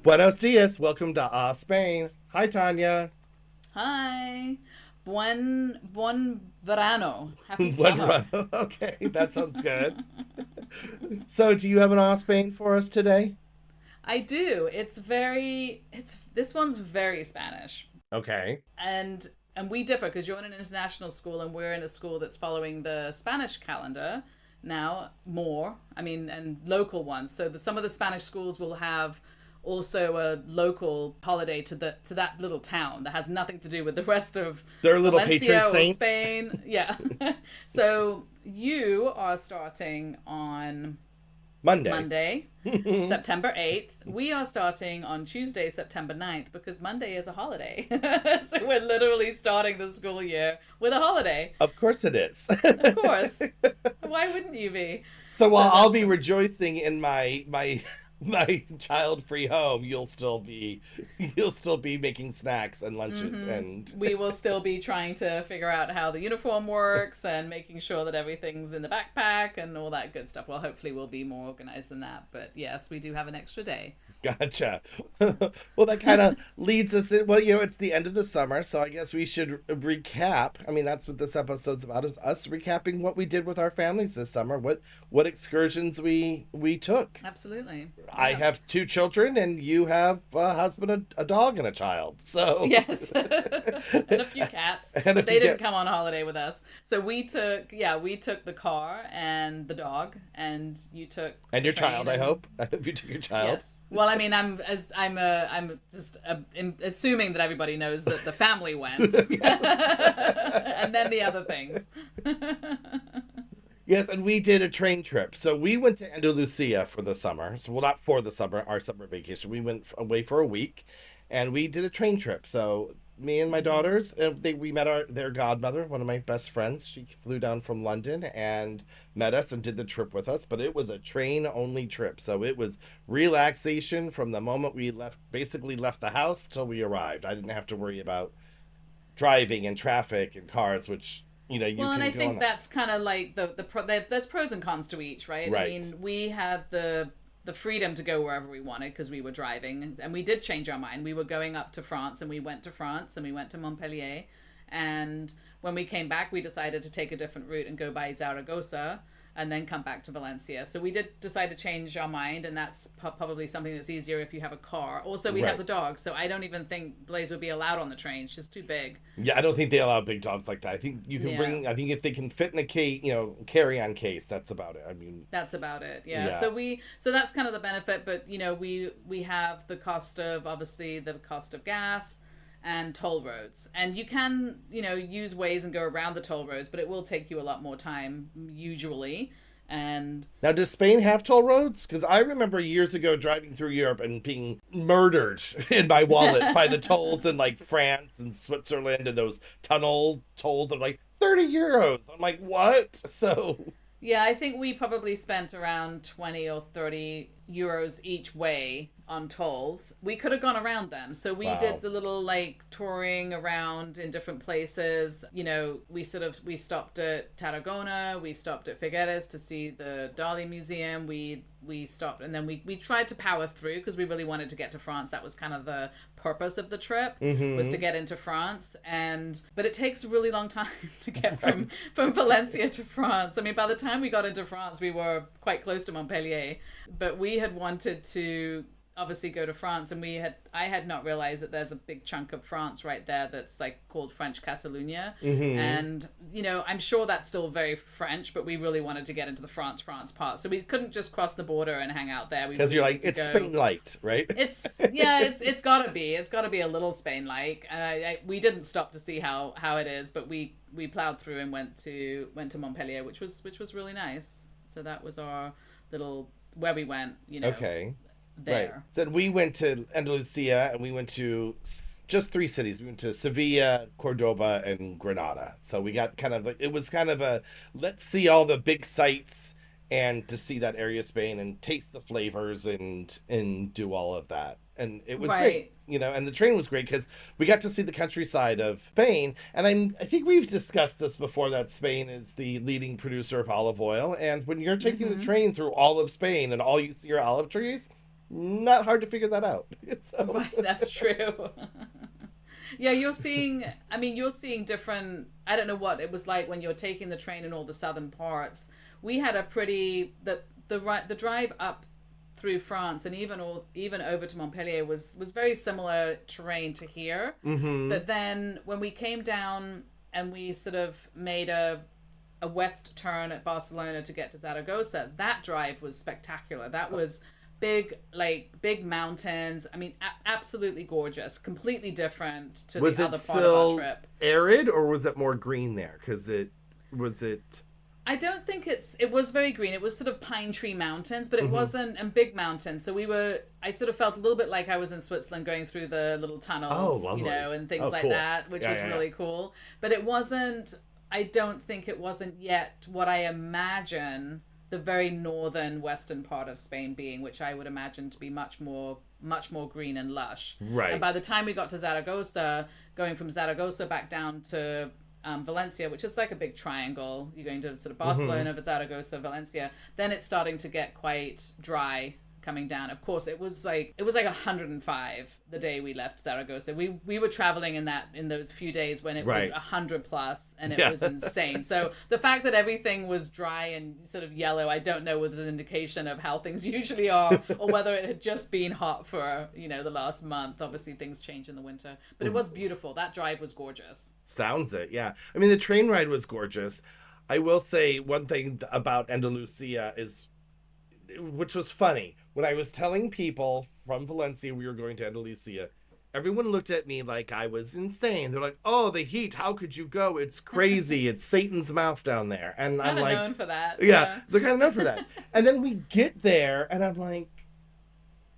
Buenos dias. Welcome to Spain. Hi, Tanya. Hi. Buen verano. Happy What summer. run? Okay, that sounds good. So, do you have an Spain for us today? I do. It's this one's very Spanish. Okay. And and we differ because you're in an international school and we're in a school that's following the Spanish calendar now more. I mean, and local ones. So some of the Spanish schools will have also a local holiday to that little town that has nothing to do with the rest of They're little patron Valencia or saints. Spain. Yeah. So you are starting on Monday. Monday, September 8th. We are starting on Tuesday, September 9th, because Monday is a holiday. So we're literally starting the school year with a holiday. Of course it is. Of course. Why wouldn't you be? So So while I'll that's be rejoicing in my child-free home, you'll still be making snacks and lunches and we will still be trying to figure out how the uniform works and making sure that everything's in the backpack and all that good stuff. Well, hopefully we'll be more organized than that. But yes, we do have an extra day. Gotcha. Well, that kind of leads us in. Well, it's the end of the summer, so I guess we should recap. I mean, that's what this episode's about, is us recapping what we did with our families this summer, what excursions we took. Absolutely. I Yeah. have two children, and you have a husband, a dog, and a child. So, Yes. And a few cats, and but if they you didn't get come on holiday with us. So we took the car and the dog, and you took and the your child, train I and hope. I hope you took your child. yes. Well, I mean, I'm just assuming that everybody knows that the family went, and then the other things. Yes, and we did a train trip. So we went to Andalusia for the summer. So, well, not for the summer, our summer vacation. We went away for a week, and we did a train trip. So me and my daughters, we met their godmother, one of my best friends. She flew down from London and met us and did the trip with us. But it was a train only trip, so it was relaxation from the moment we basically left the house till we arrived. I didn't have to worry about driving and traffic and cars, which you Well, and can I go on think that. that's kind of like there's pros and cons to each, right? I Right. mean, we had the freedom to go wherever we wanted because we were driving, and we did change our mind. We were going up to France, and we went to France, and we went to Montpellier, and when we came back, we decided to take a different route and go by Zaragoza, and then come back to Valencia. So we did decide to change our mind, and that's probably something that's easier if you have a car. Also, we have Right. the dog, so I don't even think Blaze would be allowed on the train. She's too big. Yeah, I don't think they allow big dogs like that. I think you can Yeah. bring. I think if they can fit in a case, carry-on case, that's about it. I mean, That's about it. Yeah. yeah, So that's kind of the benefit, but we have the cost of obviously the cost of gas and toll roads. And you can, use ways and go around the toll roads, but it will take you a lot more time usually. And now, does Spain have toll roads? Because I remember years ago driving through Europe and being murdered in my wallet by the tolls in like France and Switzerland, and those tunnel tolls are like 30 euros. I'm like, what? So, yeah, I think we probably spent around 20 or 30 euros each way on tolls. We could have gone around them. So we did wow. the little like touring around in different places. We stopped at Tarragona, we stopped at Figueres to see the Dali Museum. We stopped, and then we tried to power through because we really wanted to get to France. That was kind of the purpose of the trip, was to get into France. But it takes a really long time to get from Valencia to France. I mean, by the time we got into France, we were quite close to Montpellier, but we had wanted to obviously go to France, and I had not realized that there's a big chunk of France right there that's like called French Catalonia. And I'm sure that's still very French, but we really wanted to get into the France part, so we couldn't just cross the border and hang out there. We Because really you're wanted like, to it's go. Spain light, right? It's gotta be a little Spain like. We didn't stop to see how it is, but we plowed through and went to Montpellier, which was really nice. So that was our little where we went, Okay. Right. there. So we went to Andalusia, and we went to just three cities. We went to Sevilla, Cordoba, and Granada. So we got it was kind of a, let's see all the big sights and to see that area of Spain and taste the flavors and do all of that. And it was great, Right. and the train was great because we got to see the countryside of Spain. And I think we've discussed this before, that Spain is the leading producer of olive oil. And when you're taking the train through all of Spain and all you see are olive trees, Not hard to figure that out. So. Right, that's true. Yeah, you're seeing different. I don't know what it was like when you're taking the train in all the southern parts. We had a pretty the drive up through France and even over to Montpellier was very similar terrain to here. Mm-hmm. But then when we came down and we sort of made a west turn at Barcelona to get to Zaragoza, that drive was spectacular. That was big mountains. I mean, absolutely gorgeous. Completely different to Was the it other part of our still trip. arid or was it more green there? Because it was it. I don't think it was very green. It was sort of pine tree mountains, but it Mm-hmm. wasn't, and big mountains. So I sort of felt a little bit like I was in Switzerland going through the little tunnels, Oh, lovely. and things Oh, like cool. that, which Yeah, was yeah, really cool. But it wasn't, I don't think it wasn't yet what I imagine the very northern western part of Spain being, which I would imagine to be much more green and lush. Right. And by the time we got to Zaragoza, going from Zaragoza back down to Valencia, which is like a big triangle. You're going to sort of Barcelona, Zaragoza, Valencia. Then it's starting to get quite dry coming down. Of course, it was like 105 the day we left Zaragoza. We were traveling in those few days when it was 100 plus, and it was insane. So the fact that everything was dry and sort of yellow, I don't know whether it's an indication of how things usually are, or whether it had just been hot for the last month. Obviously, things change in the winter, but it was beautiful. That drive was gorgeous. Sounds it, yeah. I mean, the train ride was gorgeous. I will say one thing about Andalusia is, which was funny, when I was telling people from Valencia we were going to Andalusia, everyone looked at me like I was insane. They're like, "Oh, the heat! How could you go? It's crazy! It's Satan's mouth down there." And I'm like, known for that. Yeah, they're kind of known for that. And then we get there, and I'm like,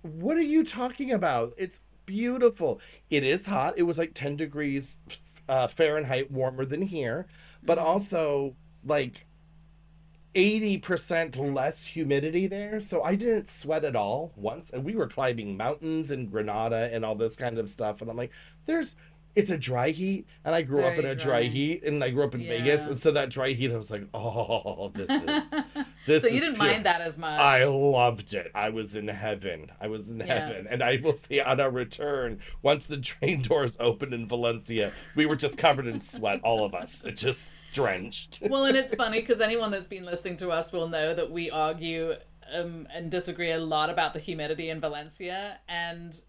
"What are you talking about? It's beautiful. It is hot. It was like 10 degrees Fahrenheit warmer than here, but also like 80% less humidity there. So I didn't sweat at all once. And we were climbing mountains in Granada and all this kind of stuff. And I'm like, it's a dry heat. And I grew up in Very a dry dry. heat, and I grew up in Yeah. Vegas. And so that dry heat, I was like, oh, this So you is didn't pure. mind that as much. I loved it. I was in heaven. And I will say, on our return, once the train doors opened in Valencia, we were just covered in sweat, all of us. It just drenched. Well, and it's funny because anyone that's been listening to us will know that we argue and disagree a lot about the humidity in Valencia. And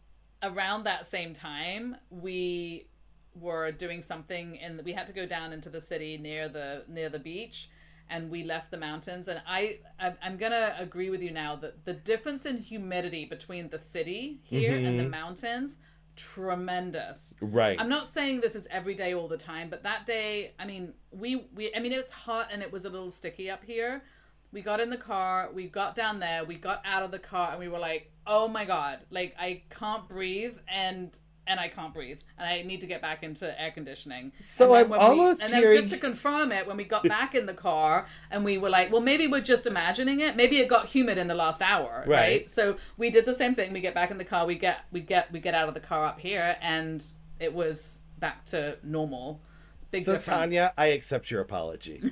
around that same time, we were doing something, and we had to go down into the city near the beach, and we left the mountains. And I'm gonna agree with you now that the difference in humidity between the city here and the mountains, tremendous. Right. I'm not saying this is every day all the time, but that day, I mean, it's hot and it was a little sticky up here. We got in the car, we got down there, we got out of the car, and we were like, oh my God, like I can't breathe, and I can't breathe, and I need to get back into air conditioning. So and I'm almost and then hearing... just to confirm it, when we got back in the car, and we were like, well, maybe we're just imagining it. Maybe it got humid in the last hour, right? So we did the same thing. We get back in the car, we get out of the car up here, and it was back to normal. Big So difference. Tanya, I accept your apology.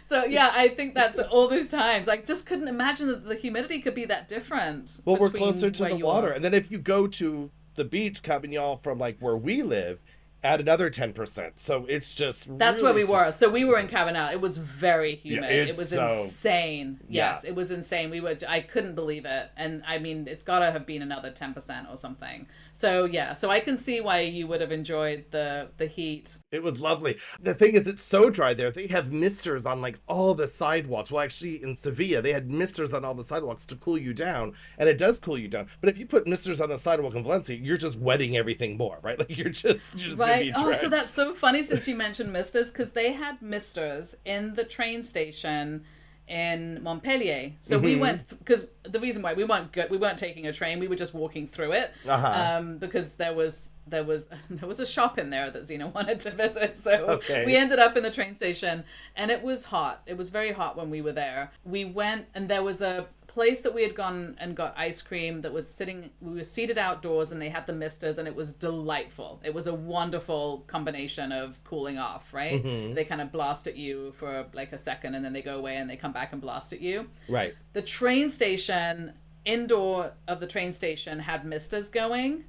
So yeah, I think that's all those times. I just couldn't imagine that the humidity could be that different. Well, we're between closer to where the you water. are. And then if you go to the beach, Cabinal, from like where we live, add another 10%. So it's just That's really where we were. So we were in Cabanel. It was very humid. Yeah, it was so... insane. Yes, Yeah. it was insane. I couldn't believe it. And I mean, it's got to have been another 10% or something. So yeah, so I can see why you would have enjoyed the heat. It was lovely. The thing is, it's so dry there. They have misters on like all the sidewalks. Well, actually, in Sevilla, they had misters on all the sidewalks to cool you down, and it does cool you down. But if you put misters on the sidewalk in Valencia, you're just wetting everything more, right? Like you're just gonna be Right. Oh, drenched. so that's so funny since you mentioned misters, because they had misters in the train station in Montpellier. So we went because the reason why we weren't taking a train, we were just walking through it because there was a shop in there that Zena wanted to visit. So we ended up in the train station, and it was hot. It was very hot when we were there. We went, and there was a place that we had gone and got ice cream that was we were seated outdoors, and they had the misters, and it was delightful. It was a wonderful combination of cooling off, right? They kind of blast at you for like a second, and then they go away and they come back and blast at you. Right. The train station, indoor of the train station, had misters going.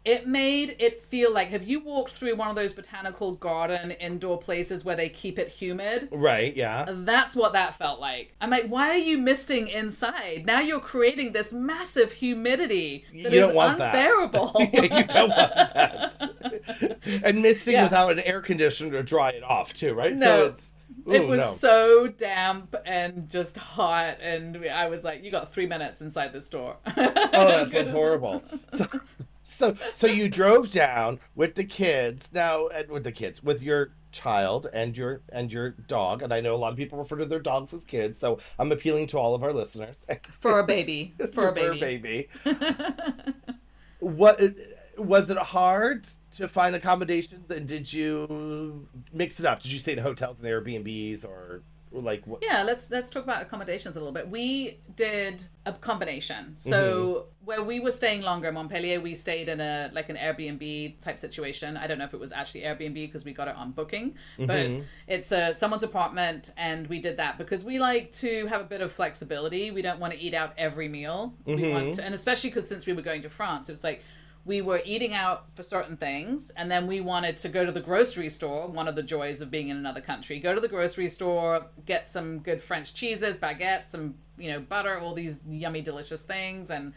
It made it feel like, have you walked through one of those botanical garden indoor places where they keep it humid? Right, yeah. That's what that felt like. I'm like, why are you misting inside? Now you're creating this massive humidity that is unbearable. Yeah, you don't want that. And misting without an air conditioner to dry it off too, right? No. It was so damp and just hot, and I was like, you got 3 minutes inside the store. Oh, that sounds horrible. So you drove down with the kids with your child and your dog, and I know a lot of people refer to their dogs as kids, so I'm appealing to all of our listeners. For a baby. What was it hard to find accommodations, and did you mix it up? Did you stay in hotels and Airbnbs, or like what? Yeah, let's talk about accommodations a little bit. We did a combination. So where we were staying longer in Montpellier, we stayed in an Airbnb type situation. I don't know if it was actually Airbnb because we got it on booking, but it's someone's apartment, and we did that because we like to have a bit of flexibility. We don't want to eat out every meal. We want to, and especially because since we were going to France, it was like we were eating out for certain things, and then we wanted to go to the grocery store. One of the joys of being in another country, go to the grocery store, get some good French cheeses, baguettes, some butter, all these yummy delicious things, and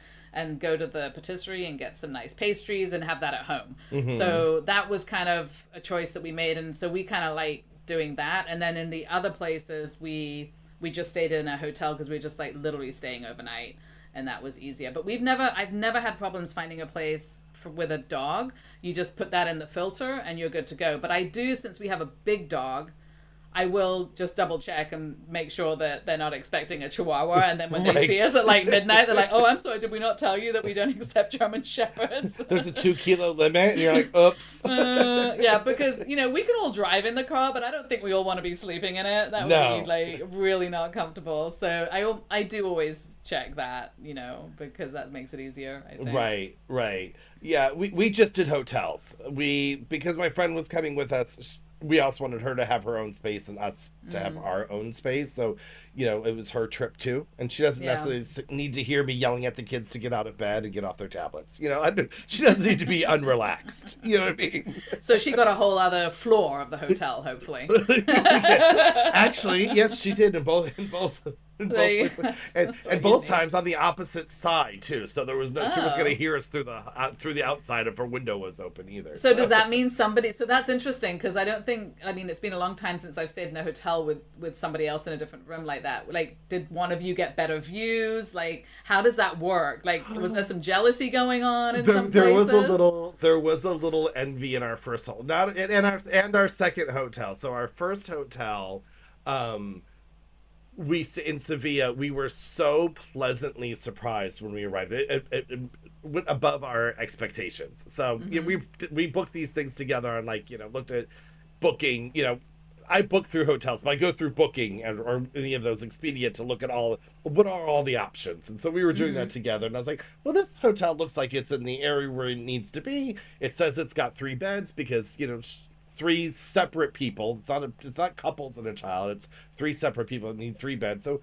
go to the patisserie and get some nice pastries and have that at home. So that was kind of a choice that we made, and so we kind of like doing that. And then in the other places, we just stayed in a hotel because we were just like literally staying overnight, and that was easier. But I've never had problems finding a place with a dog. You just put that in the filter and you're good to go. But I do, since we have a big dog, I will just double check and make sure that they're not expecting a Chihuahua. And then when they see us at like midnight, they're like, oh, I'm sorry, did we not tell you that we don't accept German Shepherds? There's a 2-kilo limit, and you're like, oops. Yeah, because, we can all drive in the car, but I don't think we all want to be sleeping in it. That would be like really not comfortable. So I do always check that, because that makes it easier, I think. Right. Yeah, we just did hotels. Because my friend was coming with us, we also wanted her to have her own space and us to have our own space. So, it was her trip too. And she doesn't necessarily need to hear me yelling at the kids to get out of bed and get off their tablets. She doesn't need to be unrelaxed. You know what I mean? So she got a whole other floor of the hotel, hopefully. Actually, yes, she did in both. And both times on the opposite side too, so there was she was going to hear us through the outside if her window was open either. So does that mean so that's interesting, because it's been a long time since I've stayed in a hotel with somebody else in a different room like that. Like, did one of you get better views? Like, how does that work? Like, was there some jealousy going on in some places? There was a little envy in our first hotel, and our second hotel. So our first hotel, in Sevilla, we were so pleasantly surprised when we arrived. It went above our expectations. So we booked these things together and looked at booking. I book through hotels, but I go through Booking or any of those Expedia to look at what are all the options. And so we were doing that together, and I was like, well, this hotel looks like it's in the area where it needs to be. It says it's got 3 beds because 3 separate people. It's not couples and a child. It's 3 separate people that need 3 beds. So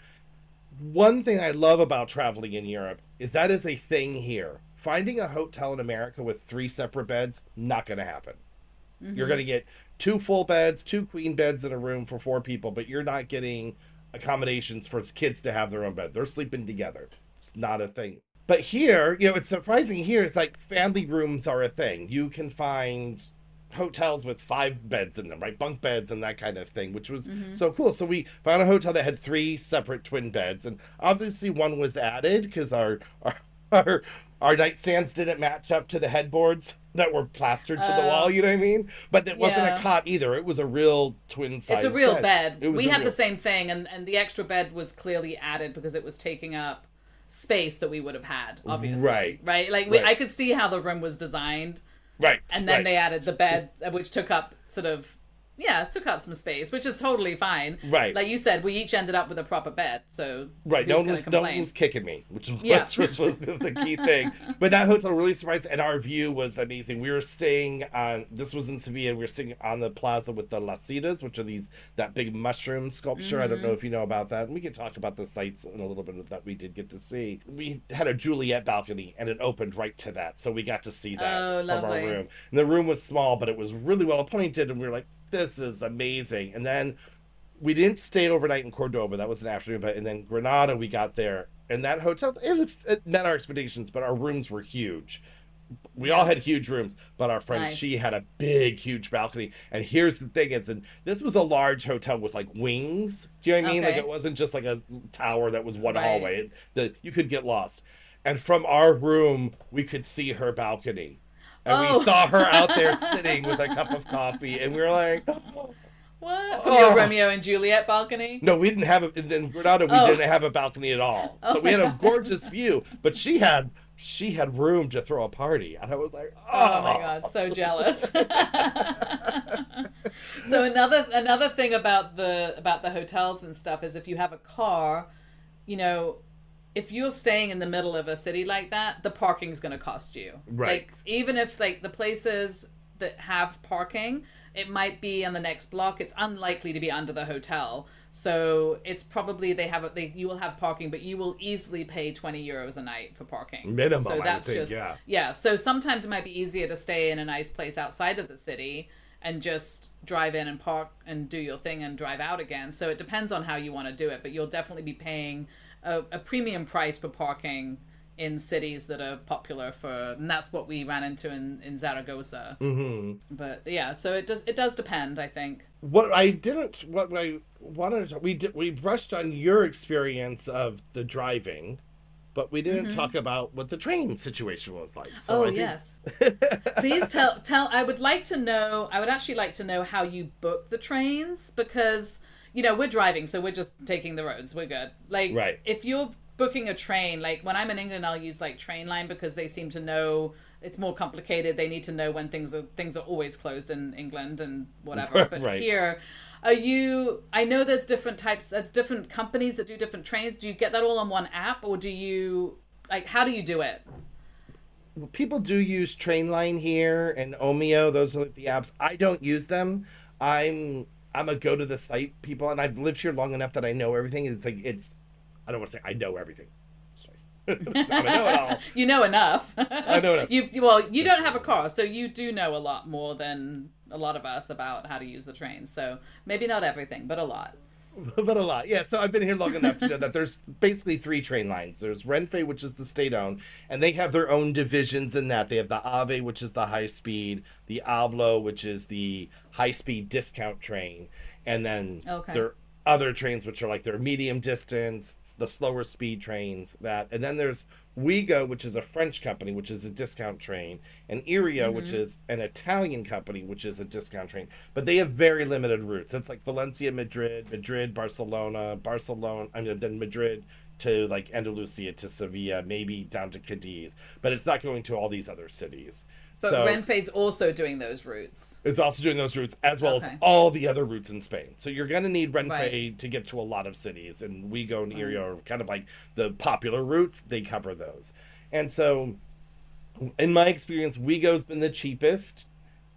one thing I love about traveling in Europe is that is a thing here. Finding a hotel in America with 3 separate beds, not going to happen. You're going to get 2 full beds, 2 queen beds in a room for 4 people, but you're not getting accommodations for kids to have their own bed. They're sleeping together. It's not a thing. But here, it's surprising here. It's like family rooms are a thing. You can find hotels with 5 beds in them, right? Bunk beds and that kind of thing, which was so cool. So we found a hotel that had 3 separate twin beds, and obviously one was added because our nightstands didn't match up to the headboards that were plastered to the wall, you know what I mean? But it wasn't a cot either. It was a real twin size. It's a real bed. We had the same thing, and the extra bed was clearly added because it was taking up space that we would have had, obviously. Right. Like I could see how the room was designed. Right. And then they added the bed, which took up sort of yeah, it took up some space, which is totally fine. Right. Like you said, we each ended up with a proper bed, so Right. who's gonna No one complain? was kicking me, which was, Yeah. was the key thing. But that hotel really surprised, and our view was amazing. We were staying on, this was in Sevilla, we were staying on the plaza with the Las, which are that big mushroom sculpture. I don't know if you know about that. And we can talk about the sites in a little bit of that we did get to see. We had a Juliet balcony, and it opened right to that. So we got to see that Oh, from our lovely. room. And the room was small, but it was really well appointed, and we were like, this is amazing. And then we didn't stay overnight in Cordoba. That was an afternoon, but and then Granada we got there, and that hotel it met our expectations, but our rooms were huge. We all Yeah. had huge rooms, but our friend Nice. she had a big, huge balcony. And here's the thing: is and this was a large hotel with like wings. Do you know what I mean? Like Okay. it wasn't just like a tower that was one Right. hallway. That you could get lost. And from our room, we could see her balcony. And we Oh. saw her out there sitting with a cup of coffee, and we were like, What? From your oh. Romeo and Juliet balcony? No, we didn't have it in Granada. We Oh. didn't have a balcony at all, Oh so we my had a God. gorgeous view. But she had room to throw a party, and I was like, Oh my God, so jealous. So another thing about the hotels and stuff is if you have a car, you know, if you're staying in the middle of a city like that, the parking's going to cost you. Right. Like even if like the places that have parking, it might be on the next block. It's unlikely to be under the hotel. So it's probably you will have parking, but you will easily pay 20 euros a night for parking. Minimum, So I would that's think, just yeah. yeah. So sometimes it might be easier to stay in a nice place outside of the city and just drive in and park and do your thing and drive out again. So it depends on how you want to do it, but you'll definitely be paying a premium price for parking in cities that are popular and that's what we ran into in Zaragoza. But yeah, so it does depend, I think. What I wanted to, we brushed on your experience of the driving, but we didn't talk about what the train situation was like. So Oh I think, yes. Please tell I would actually like to know how you book the trains, because we're driving, so we're just taking the roads. We're good. Like Right. if you're booking a train, like when I'm in England I'll use like Trainline because they seem to know it's more complicated. They need to know when things are always closed in England and whatever. But Right. here I know there's different companies that do different trains. Do you get that all on one app, or how do you do it? People do use Trainline here and Omeo. Those are like the apps. I don't use them. I'm a go to the site people, and I've lived here long enough that I know everything. I don't want to say I know everything. Sorry. I know it all. You know enough. I know enough. You don't have a car, so you do know a lot more than a lot of us about how to use the trains. So maybe not everything, but a lot. But a lot. Yeah, so I've been here long enough to know that there's basically three train lines. There's Renfe, which is the state-owned, and they have their own divisions in that. They have the AVE, which is the high speed, the AVLO, which is the high-speed discount train, and then Okay. there are other trains which are like their medium distance, the slower speed trains, and then there's Ouigo, which is a French company, which is a discount train, and Irio, which is an Italian company, which is a discount train. But they have very limited routes. It's like Valencia, Madrid, Barcelona, then Madrid to like Andalucía to Sevilla, maybe down to Cadiz. But it's not going to all these other cities. But So Renfe's also doing those routes. it's also doing those routes as well as Okay. all the other routes in Spain. So you're going to need Renfe Right. to get to a lot of cities, and Ouigo and Irio are kind of like the popular routes. They cover those. And so, in my experience, Ouigo's been the cheapest.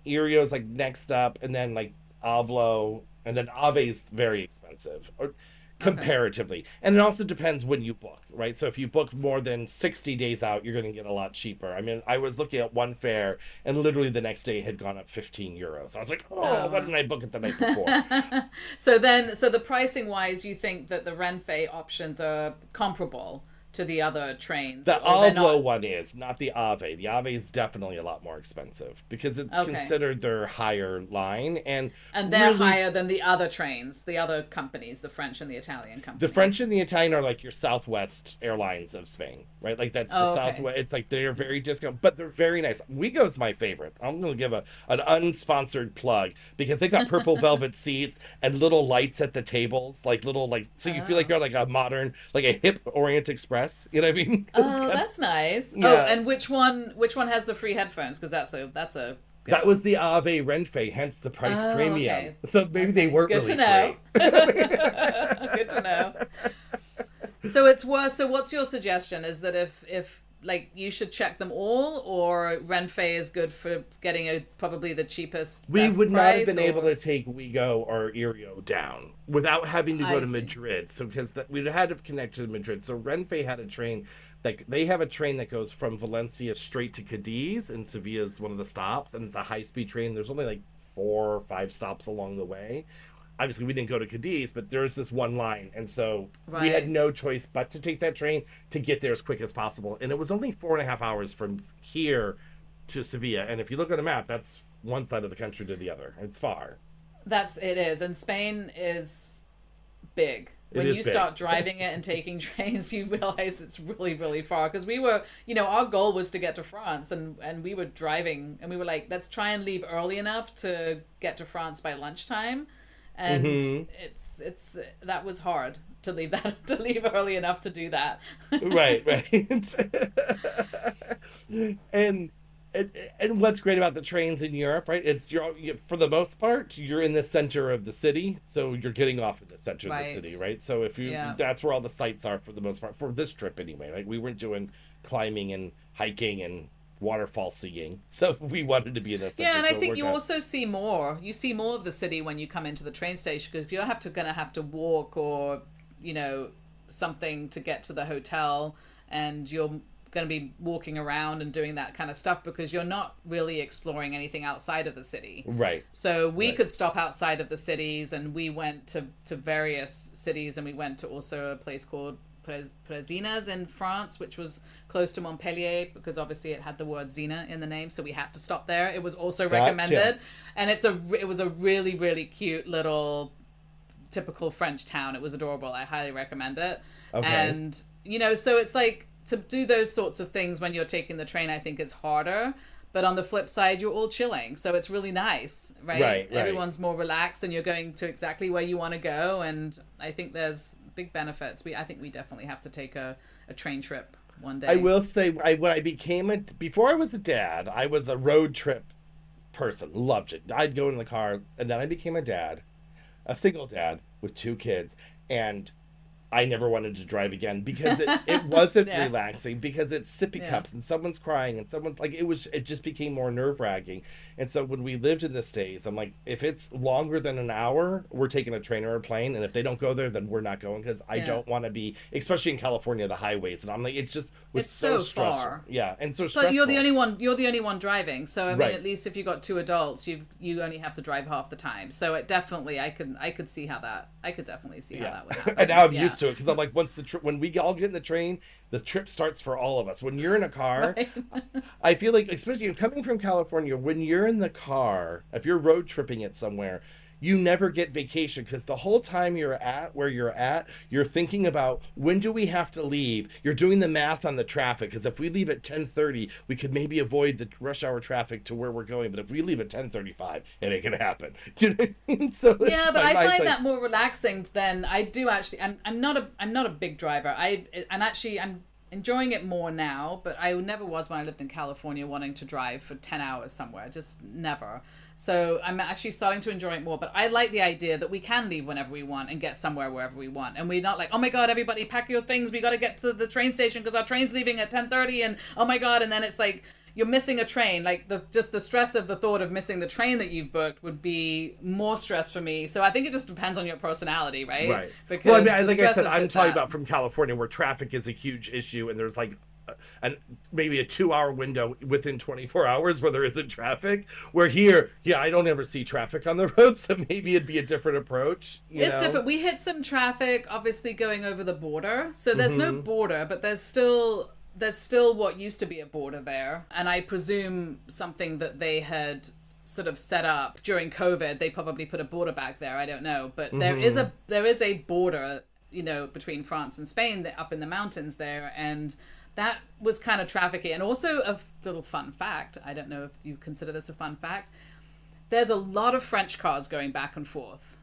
Irio's like next up, and then like Avlo, and then Ave's very expensive. Or comparatively. And it also depends when you book, right? So if you book more than 60 days out, you're going to get a lot cheaper. I mean, I was looking at one fare and literally the next day it had gone up 15 euros. I was like, oh, why didn't I book it the night before? So the pricing wise, you think that the Renfe options are comparable to the other trains? The or they're Avlo not? one is, not the Ave. The Ave is definitely a lot more expensive because it's Okay. considered their higher line. And And they're really, higher than the other trains, the other companies, the French and the Italian companies. the French and the Italian are like your Southwest Airlines of Spain, right? Like that's the Oh, okay. Southwest. It's like they're very discount, but they're very nice. Ouigo's my favorite. I'm going to give an unsponsored plug because they got purple velvet seats and little lights at the tables, so you feel like you're like a modern, like a hip Orient Express. You know what I mean? Oh, that's nice. Yeah. Oh, and which one has the free headphones? Because that's a That go? was the Ave Renfe, hence the price Oh, premium. okay. So maybe they Okay. weren't Good to really know. free. Good to know. So it's worse. So what's your suggestion? Is that if like you should check them all, or Renfe is good for getting a probably the cheapest We best would not have price, been able or to take Wigo or Irio down without having to go I to see. Madrid. So because we'd had to connect to Madrid. So Renfe had a train, like they have a train that goes from Valencia straight to Cadiz, and Sevilla is one of the stops, and it's a high speed train. There's only like 4 or 5 stops along the way. Obviously, we didn't go to Cadiz, but there's this one line, and so we had Right. no choice but to take that train to get there as quick as possible. And it was only 4.5 hours from here to Sevilla. And if you look on a map, that's one side of the country to the other. It's far. That's it is, and Spain is big. It When is you big. start driving it and taking trains, you realize it's really, really far. Because we were, our goal was to get to France, and we were driving, and we were like, let's try and leave early enough to get to France by lunchtime, and Hmm. it's that was hard to leave that to leave early enough to do that. Right, right. and, and what's great about the trains in Europe, right? It's for the most part you're in the center of the city, so you're getting off in the center of the Right. city, right? So if you Yeah. that's where all the sites are for the most part for this trip anyway. Like we weren't doing climbing and hiking and waterfall seeing, so we wanted to be in the Yeah, center, and I so it think worked you out. also see more. You see more of the city when you come into the train station because you're gonna have to walk or you know something to get to the hotel, and you're going to be walking around and doing that kind of stuff because you're not really exploring anything outside of the city. Right, So we right. could stop outside of the cities, and we went to various cities, and we went to also a place called Prézinas in France, which was close to Montpellier because obviously it had the word Zina in the name, so we had to stop there. It was also Gotcha. recommended, and it was a really really cute little typical French town. It was adorable. I highly recommend it. Okay. And so it's like to do those sorts of things when you're taking the train, I think is harder. But on the flip side, you're all chilling, so it's really nice, right? Right, right. Everyone's more relaxed, and you're going to exactly where you want to go. And I think there's big benefits. I think we definitely have to take a train trip one I day. will say, when I became before I was a dad, I was a road trip person. Loved it. I'd go in the car, and then I became a dad, a single dad with 2 kids, and I never wanted to drive again because it wasn't Yeah, relaxing because it's sippy yeah, cups and someone's crying and someone like it just became more nerve-wracking. And so when we lived in the States, I'm like, if it's longer than an hour, we're taking a train or a plane, and if they don't go there, then we're not going because I yeah. don't want to be, especially in California, the highways. And I'm like, it just was It's so so stressful. far. Yeah, and so But you're the stressful. only one. You're the only one driving. So I mean, Right. at least if you got two adults, you only have to drive half the time. So it definitely, I could see how that. I could definitely see how Yeah. that would And happen. now I'm Yeah. used to it because I'm like, once the trip, when we all get in the train, the trip starts for all of us. When you're in a car, Right. I feel like, especially coming from California, when you're in the car, if you're road tripping it somewhere, you never get vacation because the whole time you're at where you're at, you're thinking about when do we have to leave. You're doing the math on the traffic because if we leave at 10:30, we could maybe avoid the rush hour traffic to where we're going. But if we leave at 10:35, it ain't gonna happen. Do you know what I mean? So Yeah, but my I mind's find like, that more relaxing than I do actually. I'm not a big driver. I'm enjoying it more now, but I never was when I lived in California wanting to drive for 10 hours somewhere. Just never. So I'm actually starting to enjoy it more, but I like the idea that we can leave whenever we want and get somewhere wherever we want. And we're not like, oh my God, everybody pack your things. We got to get to the train station because our train's leaving at 10:30 and oh my God. And then it's like, you're missing a train. Like just the stress of the thought of missing the train that you've booked would be more stress for me. So I think it just depends on your personality, right? right. Well, I Because mean, the like I stress said, of I'm talking that. about from California where traffic is a huge issue, and there's like an maybe a 2 hour window within 24 hours where there isn't traffic. Where here, yeah, I don't ever see traffic on the road, so maybe it'd be a different approach, you It's know? different. We hit some traffic, obviously going over the border. So there's no Mm-hmm. border, but there's still what used to be a border there, and I presume something that they had sort of set up during COVID. They probably put a border back there. I don't know, but Mm-hmm. there is a border, between France and Spain, up in the mountains there, and that was kind of trafficy. And also a little fun fact. I don't know if you consider this a fun fact. There's a lot of French cars going back and forth.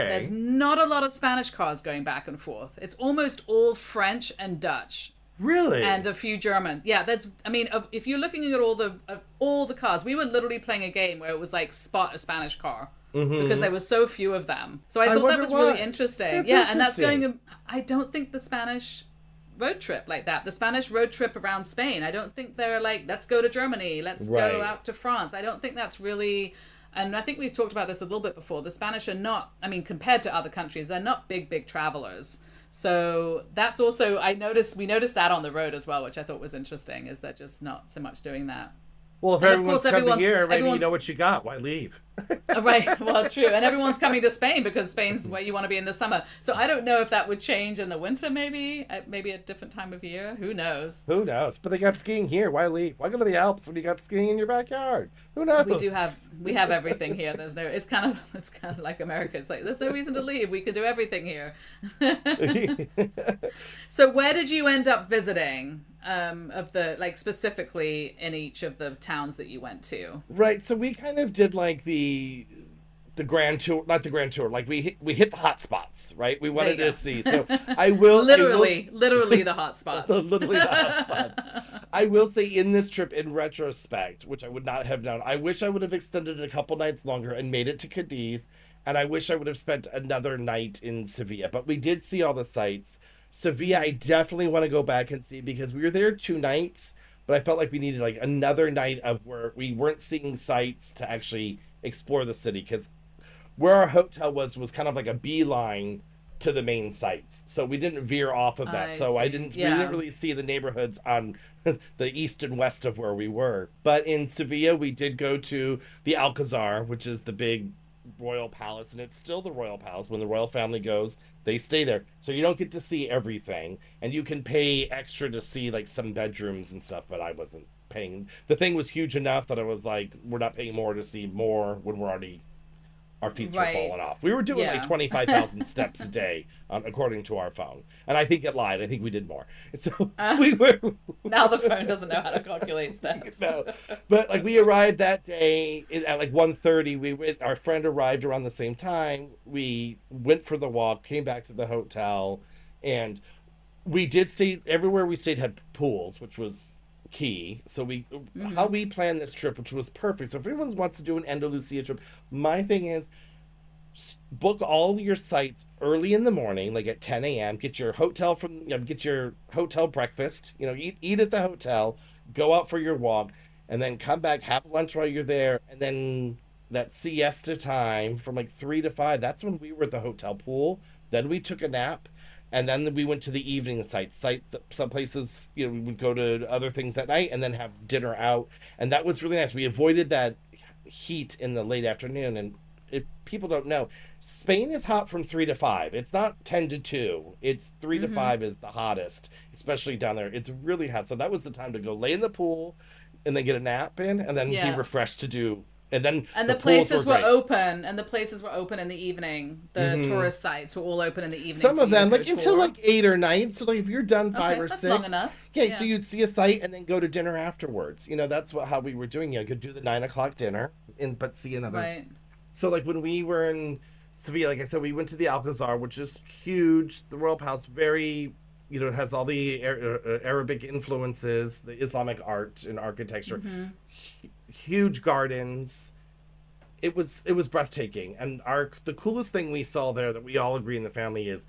There's Okay. not a lot of Spanish cars going back and forth. It's almost all French and Dutch. Really? and a few German. Yeah, that's. I mean, if you're looking at all the cars, we were literally playing a game where it was like spot a Spanish car because there Mm-hmm. were so few of them. So I I thought that wonder was really why. interesting. That's Yeah, and that's interesting. going. I don't think the Spanish road trip like that. The Spanish road trip around Spain. I don't think they're like, let's go to Germany, let's go Right. out to France. I don't think that's really. And I think we've talked about this a little bit before. The Spanish are not, I mean, compared to other countries, they're not big travelers. So that's also, we noticed that on the road as well, which I thought was interesting, is they're just not so much doing that. Well, if And of everyone's course, coming here, maybe you know everyone's what you got. Why leave? right. Well, true. And everyone's coming to Spain because Spain's where you want to be in the summer. So I don't know if that would change in the winter, maybe, maybe a different time of year. Who knows? Who knows? But they got skiing here. Why leave? Why go to the Alps when you got skiing in your backyard? Who knows? We have everything here. There's no, it's kind of like America. It's like, there's no reason to leave. We can do everything here. So where did you end up visiting? Of the, like, specifically in each of the towns that you went to. Right. So we kind of did like the grand tour, not the grand tour. Like we hit the hot spots, right? We There you wanted to go. see. So I will Literally the hot spots. literally the hot spots. I will say in this trip, in retrospect, which I would not have known, I wish I would have extended it a couple nights longer and made it to Cadiz, and I wish I would have spent another night in Sevilla. But we did see all the sights. Sevilla, I definitely want to go back and see because we were there 2 nights, but I felt like we needed like another night of where we weren't seeing sights to actually explore the city because where our hotel was kind of like a beeline to the main sites. So we didn't veer off of that. I So I see. didn't we didn't Yeah. really see the neighborhoods on the east and west of where we were. But in Sevilla we did go to the Alcazar, which is the big royal palace, and it's still the royal palace. When the royal family goes, they stay there. So you don't get to see everything, and you can pay extra to see like some bedrooms and stuff, but I wasn't paying. The thing was huge enough that I was like, we're not paying more to see more when we're already our feet were Right. falling off. We were doing like Yeah. 25,000 steps a day, according to our phone. And I think it lied. I think we did more. So Uh, we were, Now the phone doesn't know how to calculate steps. no. But like we arrived that day at like 1:30. Our friend arrived around the same time. We went for the walk, came back to the hotel, and we did stay everywhere we stayed had pools, which was key. So how we planned this trip, which was perfect. So if anyone wants to do an Andalusia trip, my thing is book all your sites early in the morning, like at 10 a.m. Get your hotel get your hotel breakfast. Eat at the hotel, go out for your walk, and then come back, have lunch while you're there, and then that siesta time from like 3 to 5. That's when we were at the hotel pool. Then we took a nap, and then we went to the evening some places, we would go to other things at night and then have dinner out, and that was really nice. We avoided that heat in the late afternoon, and people don't know, Spain is hot from 3 to 5. It's not 10 to 2. It's 3 to 5 is the hottest, especially down there. It's really hot. So that was the time to go lay in the pool and then get a nap in and then be Yeah. refreshed to do. And then And the the pools places were were great. open, and the places were open in the evening. The Hmm. tourist sites were all open in the evening. Some for of you to them, go like until tour. like 8 or 9. So like if you're done five Okay, or that's long six, enough. yeah. So Yeah. you'd see a site and then go to dinner afterwards. That's how we were doing. You could do the 9 o'clock dinner but see another. Right. So like when we were in Sevilla, like I said, we went to the Alcazar, which is huge. The Royal Palace, very, it has all the Arabic influences, the Islamic art and architecture, huge gardens. It was breathtaking, and the coolest thing we saw there that we all agree in the family is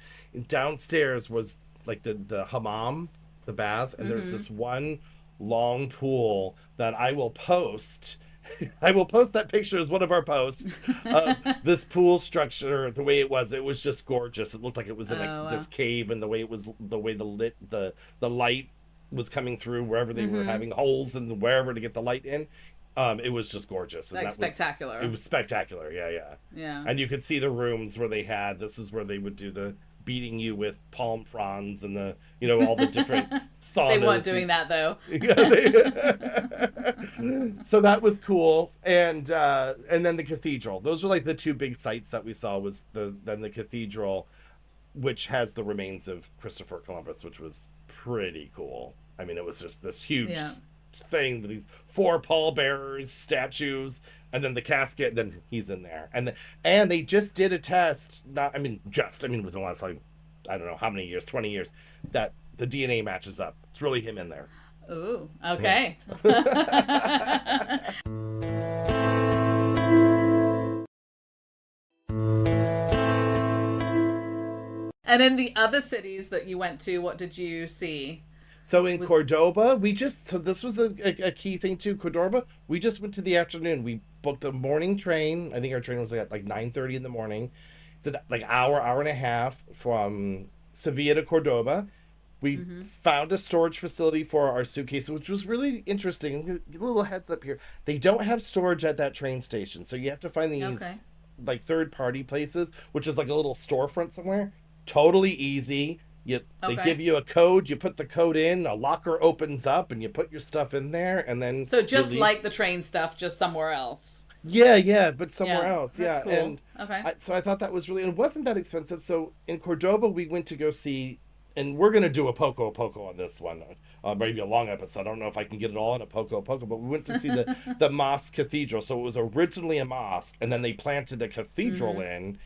downstairs was like the hammam, the baths, and there's this one long pool that I will post. I will post that picture as one of our posts of this pool structure. The way it was just gorgeous. It looked like it was in like Oh, this wow. cave, and the way the light was coming through wherever they were having holes and wherever to get the light in. It was just gorgeous, and Like it spectacular. was spectacular. Yeah, yeah. Yeah. And you could see the rooms where this is where they would do the beating you with palm fronds and all the different saunas. They weren't doing that though. So that was cool, and then the cathedral. Those were like the two big sites that we saw. Was the cathedral, which has the remains of Christopher Columbus, which was pretty cool. I mean, it was just this huge Yeah. thing with these four pallbearers statues, and then the casket. And then he's in there, and they just did a test. Within the last like I don't know how many years, 20 years, that the DNA matches up. It's really him in there. Ooh, okay. And in the other cities that you went to, what did you see? So in Cordoba, so this was a key thing too. Cordoba, we just went to the afternoon. We booked a morning train. I think our train was at like 9:30 in the morning. It's like hour and a half from Sevilla to Cordoba. We found a storage facility for our suitcases, which was really interesting. A little heads up here. They don't have storage at that train station. So you have to find these like third party places, which is like a little storefront somewhere. Totally easy. They give you a code, you put the code in, a locker opens up, and you put your stuff in there, and then... So just like the train stuff, just somewhere else. Yeah, but somewhere else. That's cool. And okay. So I thought that was really... And it wasn't that expensive. So in Cordoba, we went to go see... And we're going to do a Poco on this one. Maybe a long episode. I don't know if I can get it all in a Poco, but we went to see the mosque cathedral. So it was originally a mosque, and then they planted a cathedral in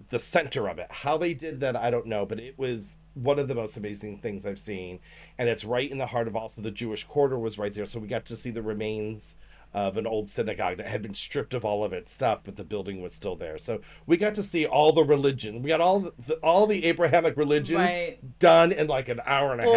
the center of it. How they did that, I don't know, but it was one of the most amazing things I've seen. And it's right in the heart of also the Jewish quarter was right there. So we got to see the remains of an old synagogue that had been stripped of all of its stuff, but the building was still there. So we got to see all the religion. We got all the Abrahamic religions done in like an hour and a half.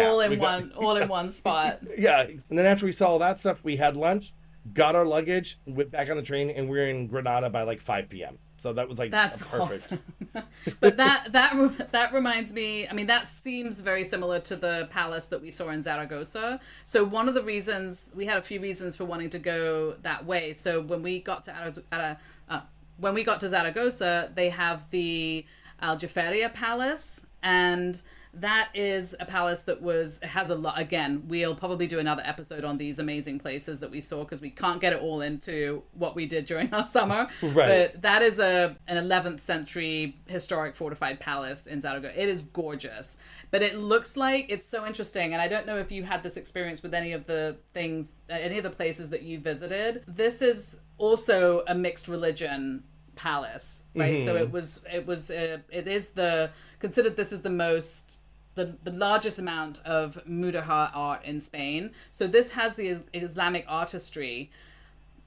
All in one spot. Yeah. And then after we saw all that stuff, we had lunch, got our luggage, went back on the train, and we were in Granada by like 5 p.m. So that was like that's perfect. Awesome. But that reminds me, I mean, that seems very similar to the palace that we saw in Zaragoza. So one of the reasons, we had a few reasons for wanting to go that way. So when we got to Zaragoza, they have the Aljaferia Palace, and that is a palace that has a lot. Again, we'll probably do another episode on these amazing places that we saw, because we can't get it all into what we did during our summer. Right. But that is an 11th century historic fortified palace in Zaragoza. It is gorgeous, but it looks like it's so interesting. And I don't know if you had this experience with any of the places that you visited. This is also a mixed religion palace, right? So it is considered this is the largest amount of Mudéjar art in Spain. So this has the Islamic artistry,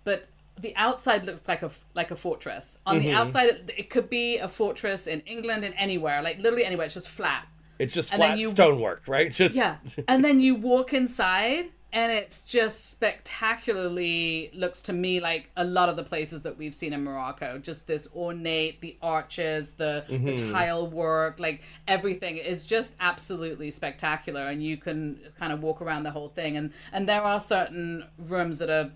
but the outside looks like a fortress. On the outside, it could be a fortress in England and anywhere, like literally anywhere. It's just flat. It's just flat stonework, right? And then you walk inside, and it's just spectacularly, looks to me like a lot of the places that we've seen in Morocco. Just this ornate, the arches, the tile work, like everything is just absolutely spectacular. And you can kind of walk around the whole thing. And there are certain rooms that are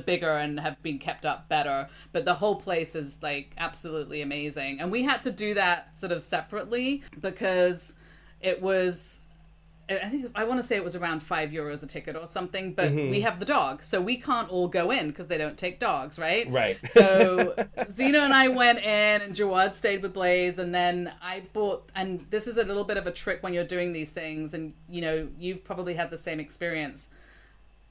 bigger and have been kept up better. But the whole place is like absolutely amazing. And we had to do that sort of separately because it was... I want to say it was around €5 a ticket or something, but we have the dog, so we can't all go in because they don't take dogs, right? Right. So Zena and I went in, and Jawad stayed with Blaze, and then I bought, and this is a little bit of a trick when you're doing these things, and you've probably had the same experience.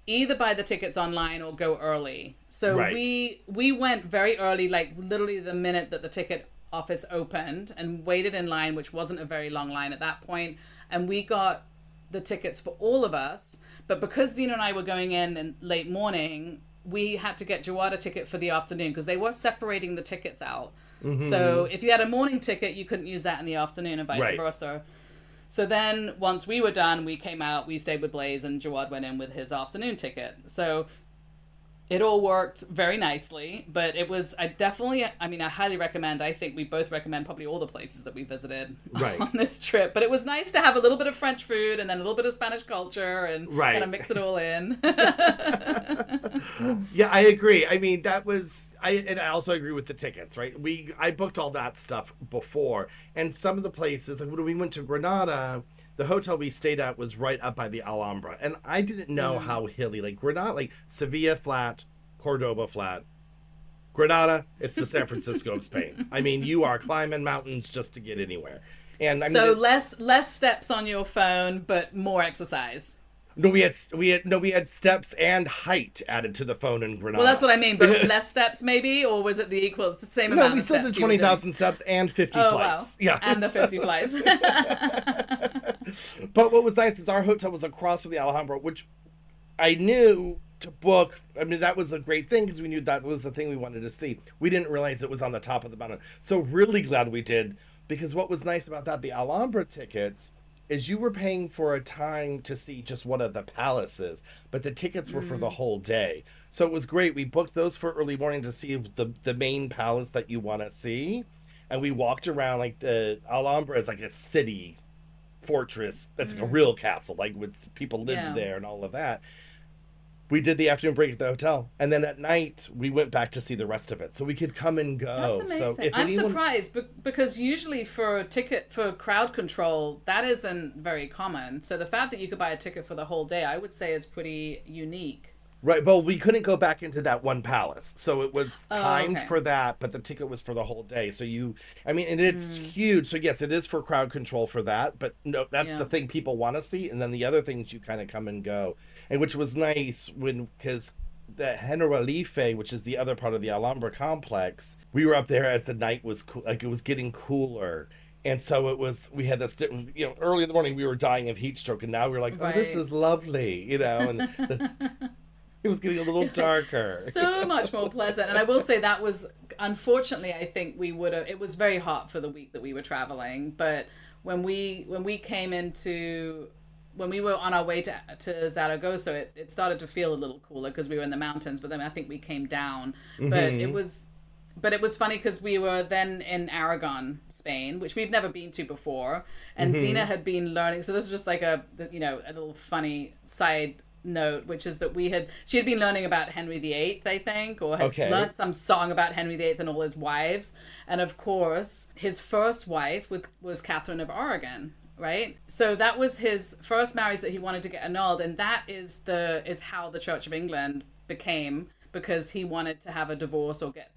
Either buy the tickets online or go early. So we went very early, like literally the minute that the ticket office opened, and waited in line, which wasn't a very long line at that point, and we got the tickets for all of us. But because Zena and I were going in late morning, we had to get Jawad a ticket for the afternoon, because they were separating the tickets out. So if you had a morning ticket, you couldn't use that in the afternoon, and vice versa. So then once we were done, we came out, we stayed with Blaze, and Jawad went in with his afternoon ticket. So it all worked very nicely, but it was, I highly recommend, I think we both recommend probably all the places that we visited on this trip. But it was nice to have a little bit of French food and then a little bit of Spanish culture and kind of mix it all in. Yeah, I agree. I mean, and I also agree with the tickets, right? I booked all that stuff before, and some of the places, like when we went to Granada, the hotel we stayed at was right up by the Alhambra, and I didn't know how hilly, like Granada, like Sevilla flat, Cordoba flat. Granada, it's the San Francisco of Spain. I mean, you are climbing mountains just to get anywhere. And I mean, less steps on your phone, but more exercise. No, we had steps and height added to the phone in Granada. Well, that's what I mean, but less steps maybe, or was it the same amount? No, we still did 20,000 steps and 50 flights. Wow. Yeah, and the 50 flights. But what was nice is our hotel was across from the Alhambra, which I knew to book. I mean, that was a great thing because we knew that was the thing we wanted to see. We didn't realize it was on the top of the mountain. So really glad we did, because what was nice about that, the Alhambra tickets, is you were paying for a time to see just one of the palaces, but the tickets were for the whole day. So it was great. We booked those for early morning to see the main palace that you want to see. And we walked around, like the Alhambra is like a city fortress that's like a real castle, like with people lived Yeah. there and all of that. We did the afternoon break at the hotel, and then at night we went back to see the rest of it, so we could come and That's go. So amazing. if I'm anyone, surprised because usually for a ticket for crowd control, that isn't very common. So the fact that you could buy a ticket for the whole day, I would say is pretty unique. right? Well, we couldn't go back into that one palace, so it was Oh, timed okay. for that, but the ticket was for the whole day. So I mean, and it's huge. So yes, it is for crowd control for that, but no, that's the Yeah. thing people want to see, and then the other things you kind of come and go, and which was nice when because the Generalife, which is the other part of the Alhambra complex, we were up there as the night was cool, like it was getting cooler. And so it was, we had this, early in the morning we were dying of heat stroke, and now we were like, oh, this Right. is lovely, and it was getting a little darker. So much more pleasant. And I will say that was, unfortunately, I think we would have, it was very hot for the week that we were traveling. But when we came into, when we were on our way to Zaragoza, it started to feel a little cooler because we were in the mountains. But then I think we came down. But it was funny because we were then in Aragon, Spain, which we've never been to before, and Zena had been learning. So this was just like a little funny side note, which is that she had been learning about Henry VIII, I think, or had Okay. learned some song about Henry VIII and all his wives, and of course his first wife was Catherine of Aragon. Right, so that was his first marriage that he wanted to get annulled, and that is how the Church of England became, because he wanted to have a divorce or get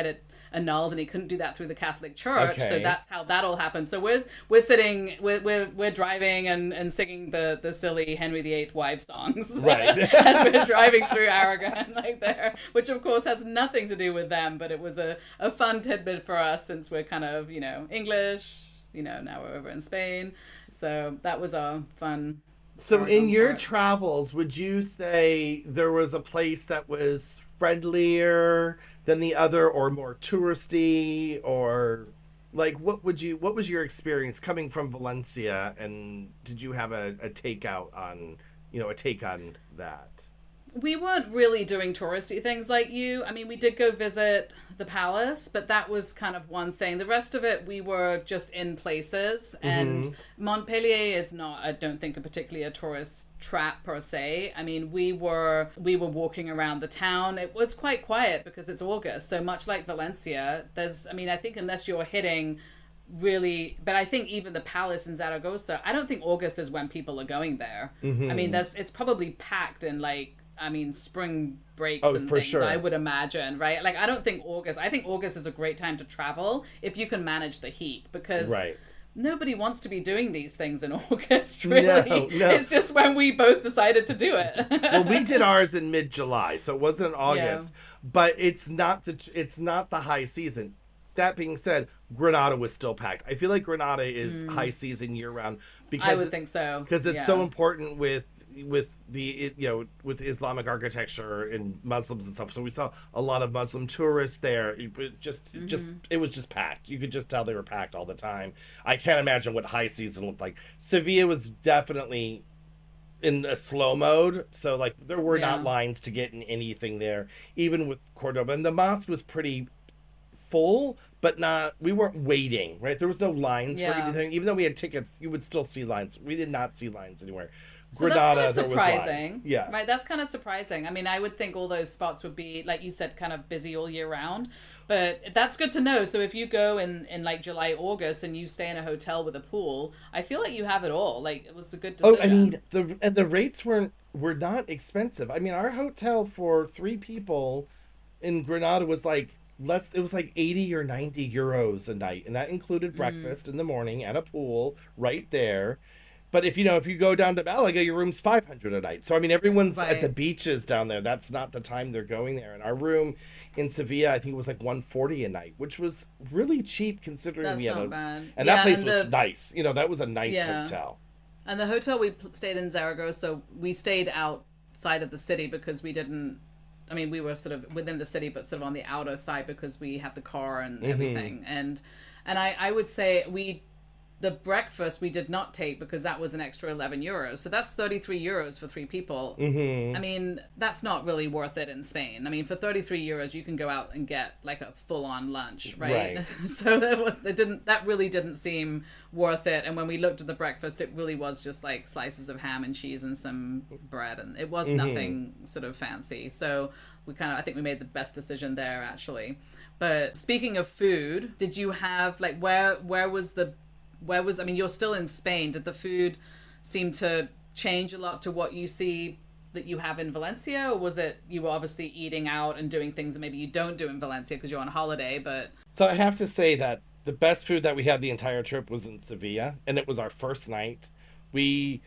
it annulled, and he couldn't do that through the Catholic Church. So Okay. that's how that all happened. So we're sitting, we're driving and singing the silly Henry VIII wife songs Right. as we're driving through Aragon, like there, which of course has nothing to do with them, but it was a fun tidbit for us since we're kind of English. Now we're over in Spain, so that was a fun So in Aragon your part. travels, would you say there was a place that was friendlier than the other, or more touristy, or like what was your experience coming from Valencia, and did you have a takeout on, a take on that? We weren't really doing touristy things like you. I mean, we did go visit the palace, but that was kind of one thing. The rest of it, we were just in places. And Mm-hmm. Montpellier is not, I don't think, particularly a tourist trap per se. I mean, we were walking around the town. It was quite quiet because it's August. So much like Valencia, I think unless you're hitting really, but I think even the palace in Zaragoza, I don't think August is when people are going there. I mean, it's probably packed in spring breaks Oh, and for things, I sure. would imagine, right? Like, I think August is a great time to travel if you can manage the heat, because Right. nobody wants to be doing these things in August, No, really. no. It's just when we both decided to do Well, we it. did ours in mid-July, so it wasn't Yeah. August, but it's not the high season. That being said, Granada was still packed. I feel like Granada is high season year round I because would think so. it's so Yeah. important with Islamic architecture and Muslims and stuff. So we saw a lot of Muslim tourists there. It was just packed. You could just tell they were packed all the time. I can't imagine what high season looked like. Sevilla was definitely in a slow mode, so like there were not Yeah. lines to get in anything there, even with Cordoba. And the mosque was pretty full, but not, we weren't waiting, right? There was no lines for Yeah. anything. Even though we had tickets, you would still see lines. We did not see lines anywhere. So that's kind of There was lines. surprising, Yeah. right? That's kind of surprising. I mean, I would think all those spots would be, like you said, kind of busy all year round. But that's good to know. So if you go in like July, August, and you stay in a hotel with a pool, I feel like you have it all. Like, it was a good Oh, decision. I mean, the rates were not expensive. I mean, our hotel for three people in Granada was like less. It was like 80 or 90 euros a night, and that included breakfast in the morning and a pool right there. But if you go down to Malaga, your room's 500 a night. So I mean, everyone's at the Right. beaches down there. That's not the time they're going there. And our room in Sevilla, I think it was like 140 a night, which was really cheap considering That's we had not a, bad. and that Yeah, place and was nice. That was a nice yeah. hotel. And the hotel we stayed in Zaragoza, we stayed outside of the city because we didn't. I mean, we were sort of within the city, but sort of on the outer side because we had the car and everything. And I would say the breakfast we did not take because that was an extra €11. So that's €33 for three people. I mean, that's not really worth it in Spain. I mean, for €33 you can go out and get like a full-on lunch, right? So that really didn't seem worth it. And when we looked at the breakfast, it really was just like slices of ham and cheese and some bread, and it was nothing sort of fancy. So I think we made the best decision there, actually. But speaking of food, did you have like I mean, you're still in Spain. Did the food seem to change a lot to what you see that you have in Valencia? Or was it you were obviously eating out and doing things that maybe you don't do in Valencia because you're on holiday, but... So I have to say that the best food that we had the entire trip was in Sevilla, and it was our first night. We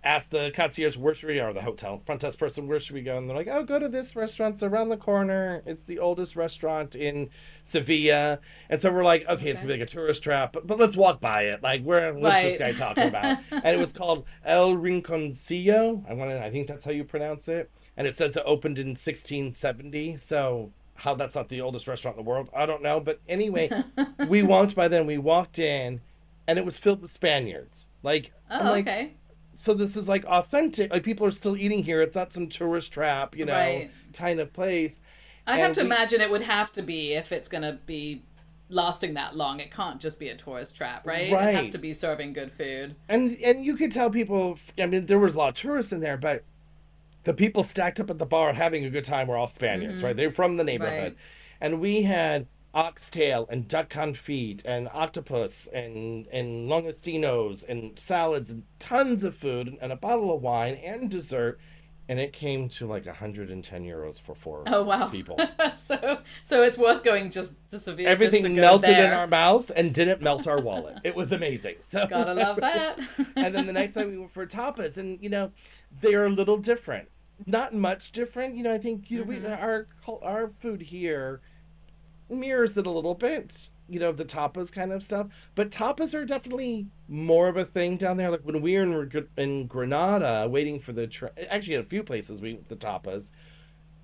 asked the concierge, where should we go, or the hotel front desk person, where should we go? And they're like, oh, go to this restaurant. It's around the corner. It's the oldest restaurant in Sevilla. And so we're like, okay, it's gonna be like a tourist trap, but let's walk by it. Like, what's this guy talking about? And it was called El Rinconcillo. I think that's how you pronounce it. And it says it opened in 1670. So how that's not the oldest restaurant in the world, I don't know. But anyway, we walked in, and it was filled with Spaniards. Like, I'm like, okay. So this is like authentic. Like, people are still eating here. It's not some tourist trap, kind of place. I have to imagine it would have to be if it's going to be lasting that long. It can't just be a tourist trap, right? It has to be serving good food. And you could tell people, I mean, there was a lot of tourists in there, but the people stacked up at the bar having a good time were all Spaniards, right? They're from the neighborhood. And we had oxtail and duck confit and octopus and langostinos and salads and tons of food and a bottle of wine and dessert, and it came to like €110 for four people. so it's worth going just to Sevilla. Everything just to melted go there. in our mouths and didn't melt our wallet. It was amazing. So gotta love that. And then the next time we went for tapas, and they're a little different, not much different. I think our food here mirrors it a little bit, the tapas kind of stuff, but tapas are definitely more of a thing down there. Like when we were in Granada waiting for actually at a few places the tapas,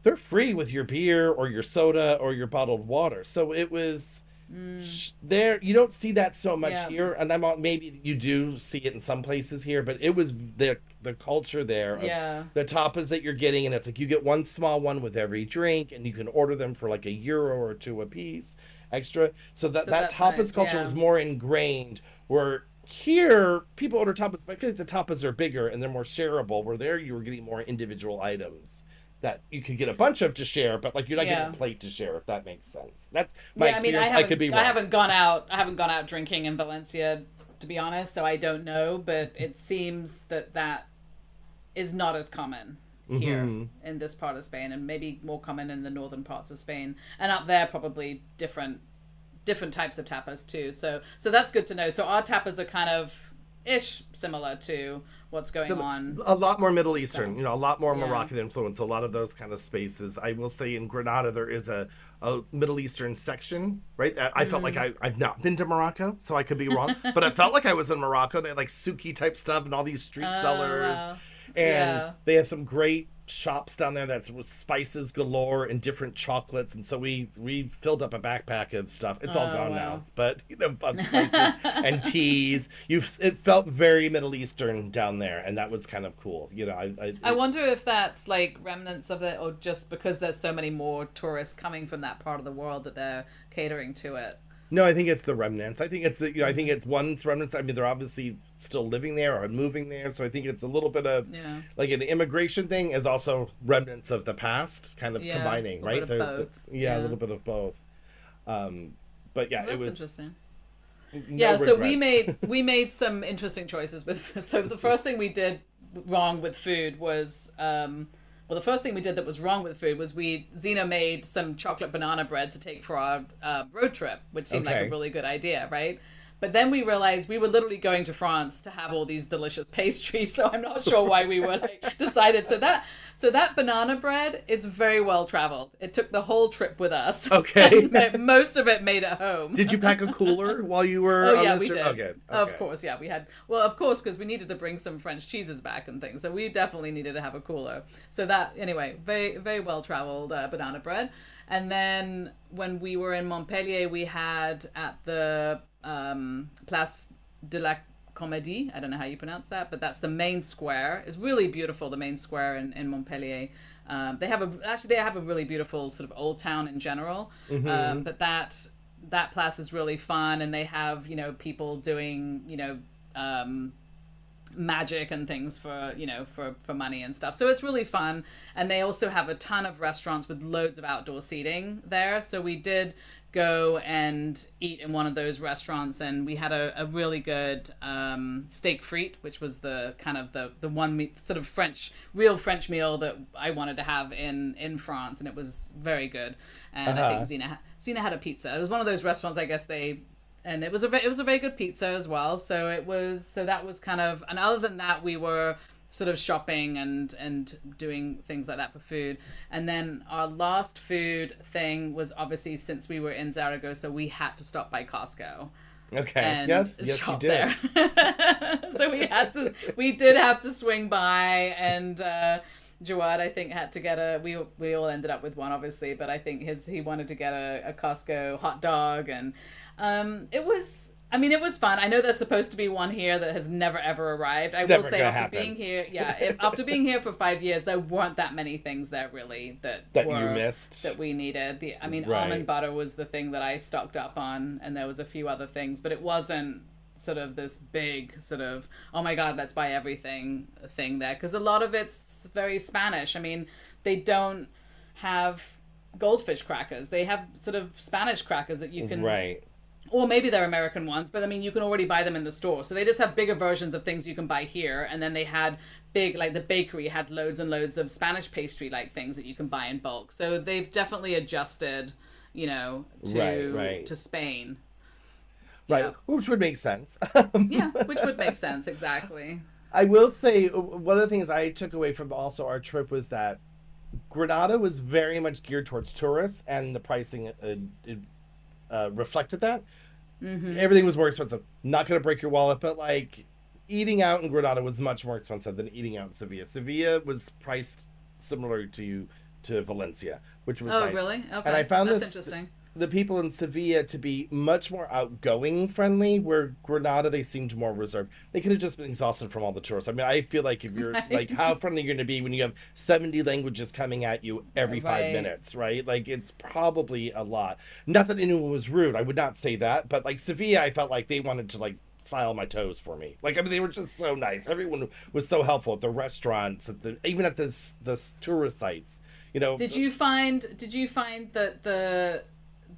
they're free with your beer or your soda or your bottled water. So it was there. You don't see that so much here, and maybe you do see it in some places here, but it was the culture there of the tapas that you're getting, and it's like you get one small one with every drink, and you can order them for like €1 or $2 a piece extra. So that tapas culture was more ingrained, where here people order tapas, but I feel like the tapas are bigger and they're more shareable, where there you were getting more individual items that you could get a bunch of to share, but like you're not getting a plate to share, if that makes sense. That's my experience. I could be wrong. I haven't gone out drinking in Valencia, to be honest, so I don't know, but it seems that is not as common here in this part of Spain, and maybe more common in the northern parts of Spain, and up there probably different types of tapas too. So that's good to know. So our tapas are kind of similar to what's going on. A lot more Middle Eastern, a lot more Moroccan influence, a lot of those kind of spaces. I will say in Granada there is a Middle Eastern section, right? I felt like I've not been to Morocco, so I could be wrong, but I felt like I was in Morocco. They had like souki type stuff and all these street sellers. Wow. And they have some great shops down there that's with spices galore and different chocolates, and so we filled up a backpack of stuff. It's all gone now, but of spices and teas. It felt very Middle Eastern down there, and that was kind of cool. I wonder if that's like remnants of it, or just because there's so many more tourists coming from that part of the world that they're catering to it. No, I think it's the remnants. I think it's it's remnants. I mean, they're obviously still living there or moving there, so I think it's a little bit of like an immigration thing is also remnants of the past, kind of combining, right? A little bit of both. But yeah, it was interesting. No so regrets. we made some interesting choices with. So the first thing we did wrong with food was. The first thing we did that was wrong with food was Zena made some chocolate banana bread to take for our road trip, which seemed like a really good idea, right? But then we realized we were literally going to France to have all these delicious pastries. So I'm not sure why we were like decided. So that banana bread is very well traveled. It took the whole trip with us. Okay. And most of it made at home. Did you pack a cooler while you were Oh on yeah, this we trip? did. Okay. Of course, yeah, we had. Well, of course, because we needed to bring some French cheeses back and things, so we definitely needed to have a cooler. So that, anyway, very very well traveled banana bread. And then when we were in Montpellier, we had at the Place de la Comédie. I don't know how you pronounce that, but that's the main square. It's really beautiful, the main square in Montpellier. They have a really beautiful sort of old town in general, but that place is really fun, and they have, you know, people doing, you know, magic and things for, you know, for money and stuff. So it's really fun. And they also have a ton of restaurants with loads of outdoor seating there. So we did go and eat in one of those restaurants, and we had a really good steak frite, which was the kind of the one sort of real French meal that I wanted to have in France, and it was very good. And I think Zena had a pizza. It was one of those restaurants, I guess and it was a very good pizza as well. So that was kind of, and other than that, we were sort of shopping and doing things like that for food. And then our last food thing was, obviously, since we were in Zaragoza, we had to stop by Costco. Okay. And yes, you did. There. So we did have to swing by, and Jawad, I think, had to get we all ended up with one, obviously, but I think he wanted to get a Costco hot dog, and it was fun. I know there's supposed to be one here that has never ever arrived. I will say, being here, after being here for 5 years, there weren't that many things there really that you missed, that we needed. Right. Almond butter was the thing that I stocked up on, and there was a few other things, but it wasn't sort of this big sort of, oh my god, let's buy everything thing there, because a lot of it's very Spanish. I mean, they don't have goldfish crackers. They have sort of Spanish crackers that you can, right, or maybe they're American ones, but I mean, you can already buy them in the store. So they just have bigger versions of things you can buy here. And then they had like the bakery had loads and loads of Spanish pastry like things that you can buy in bulk. So they've definitely adjusted, you know, to Spain. Right, Yeah. Which would make sense. Yeah, which would make sense, exactly. I will say, one of the things I took away from also our trip was that Granada was very much geared towards tourists, and the pricing reflected that. Mm-hmm. Everything was more expensive. Not going to break your wallet, but like eating out in Granada was much more expensive than eating out in Sevilla. Sevilla was priced similar to Valencia, which was nice. Oh, really? Okay. And I found that's interesting. The people in Sevilla to be much more outgoing, friendly, where Granada, they seemed more reserved. They could have just been exhausted from all the tourists. I mean, I feel like if you're like, how friendly you're going to be when you have 70 languages coming at you every 5 minutes, right? Like, it's probably a lot. Not that anyone was rude. I would not say that. But like Sevilla, I felt like they wanted to like file my toes for me. Like, I mean, they were just so nice. Everyone was so helpful at the restaurants, even at the tourist sites. You know. Did you find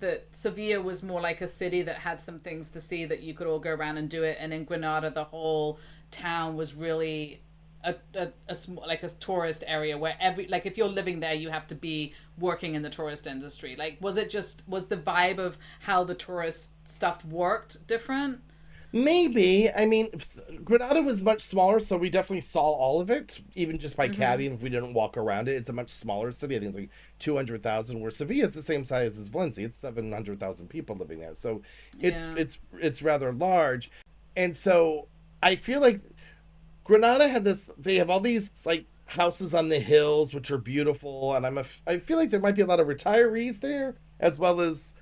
that Sevilla was more like a city that had some things to see, that you could all go around and do it, and in Granada the whole town was really like a tourist area where if you're living there, you have to be working in the tourist industry? Like, was the vibe of how the tourist stuff worked different? Maybe. I mean, Granada was much smaller, so we definitely saw all of it, even just by cabbing. If we didn't walk around it, it's a much smaller city. I think it's like 200,000, where Sevilla is the same size as Valencia. It's 700,000 people living there, so it's rather large. And so I feel like Granada had this. They have all these like houses on the hills, which are beautiful, and I feel like there might be a lot of retirees there, as well as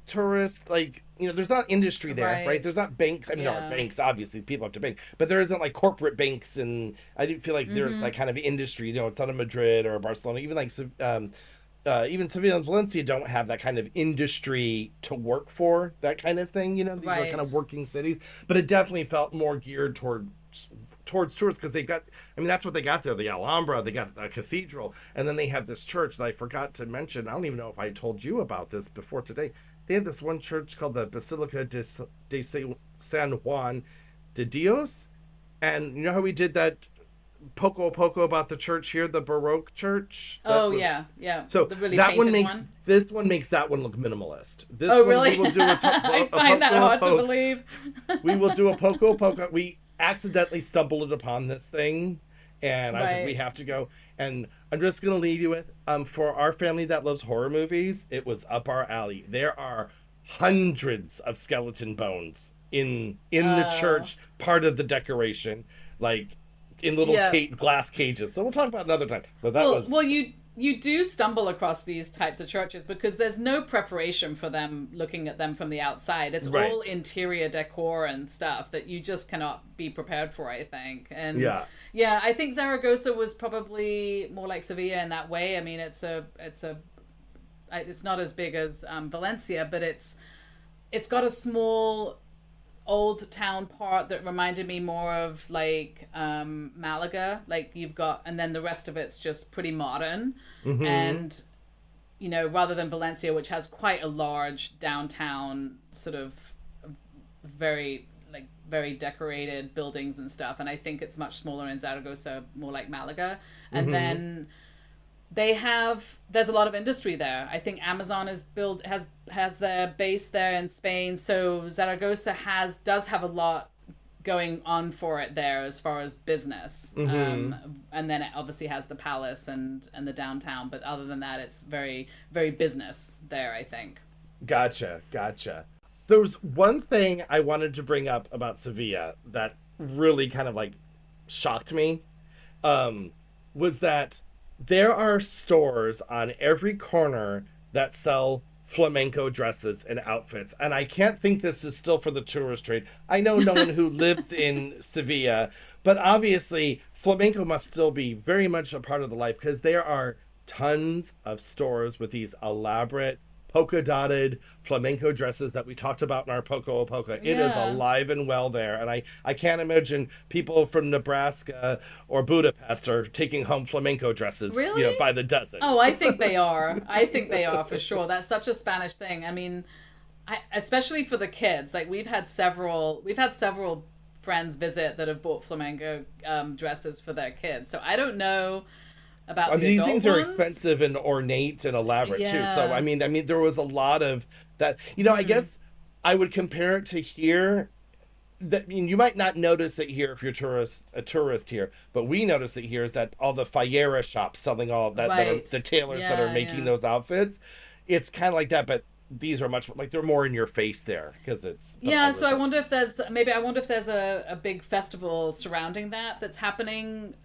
tourists. Like, you know, there's not industry there, right? There's not banks. I mean, there are banks, obviously, people have to bank, but there isn't like corporate banks, and I didn't feel like there's like kind of industry. You know, it's not a Madrid or a Barcelona. Even like even Sevilla and Valencia don't have that kind of industry to work for, that kind of thing. You know, these are kind of working cities, but it definitely felt more geared towards tourists, because they got, I mean, that's what they got there, the Alhambra, they got a cathedral, and then they have this church that I forgot to mention. I don't even know if I told you about this before today. They have this one church called the Basilica de San Juan de Dios, and you know how we did that Poco about the church here, the Baroque church. Oh yeah, yeah. So The really that one painted makes one. this one makes that one look minimalist. This Oh one really? we will do I a find that Poco hard to Poco. believe. We will do a Poco. We accidentally stumbled upon this thing, and I was like, we Right. have to go. And I'm just gonna leave you with, for our family that loves horror movies, it was up our alley. There are hundreds of skeleton bones in the Oh. church, part of the decoration, like in little Yeah. glass cages. So we'll talk about it another time. But that Well, was you do stumble across these types of churches because there's no preparation for them looking at them from the outside. It's right. all interior decor and stuff that you just cannot be prepared for, I think. And Yeah. yeah, I think Zaragoza was probably more like Sevilla in that way. I mean, it's not as big as Valencia, but it's got a small old town part that reminded me more of like Malaga. Like you've got, and then the rest of it's just pretty modern. Mm-hmm. And rather than Valencia, which has quite a large downtown sort of very very decorated buildings and stuff. And I think it's much smaller in Zaragoza, more like Malaga. And Mm-hmm. then there's a lot of industry there. I think Amazon is built has their base there in Spain, so Zaragoza does have a lot going on for it there as far as business. Mm-hmm. And then it obviously has the palace and the downtown, but other than that, it's very very business there, I think. Gotcha. There was one thing I wanted to bring up about Sevilla that really kind of like shocked me. Was that there are stores on every corner that sell flamenco dresses and outfits. And I can't think this is still for the tourist trade. I know no one who lives in Sevilla, but obviously flamenco must still be very much a part of the life because there are tons of stores with these elaborate polka dotted flamenco dresses that we talked about in our Poco a Polka. It is Yeah. alive and well there. And I can't imagine people from Nebraska or Budapest are taking home flamenco dresses, Really? by the dozen. Oh, I think they are. I think they are for sure. That's such a Spanish thing. I mean, especially for the kids. Like we've had several friends visit that have bought flamenco dresses for their kids. So I don't know I about mean, the these adult things are ones. expensive and ornate and elaborate too. So Yeah. I mean, there was a lot of that. I guess I would compare it to here. That I mean, you might not notice it here if you're a tourist here, but we notice it here is that all the Fallera shops selling all that are Right. the tailors that are Yeah, making yeah. those outfits. It's kind of like that, but these are much like they're more in your face there because it's the Yeah, so flavors. I wonder if there's a big festival surrounding that's happening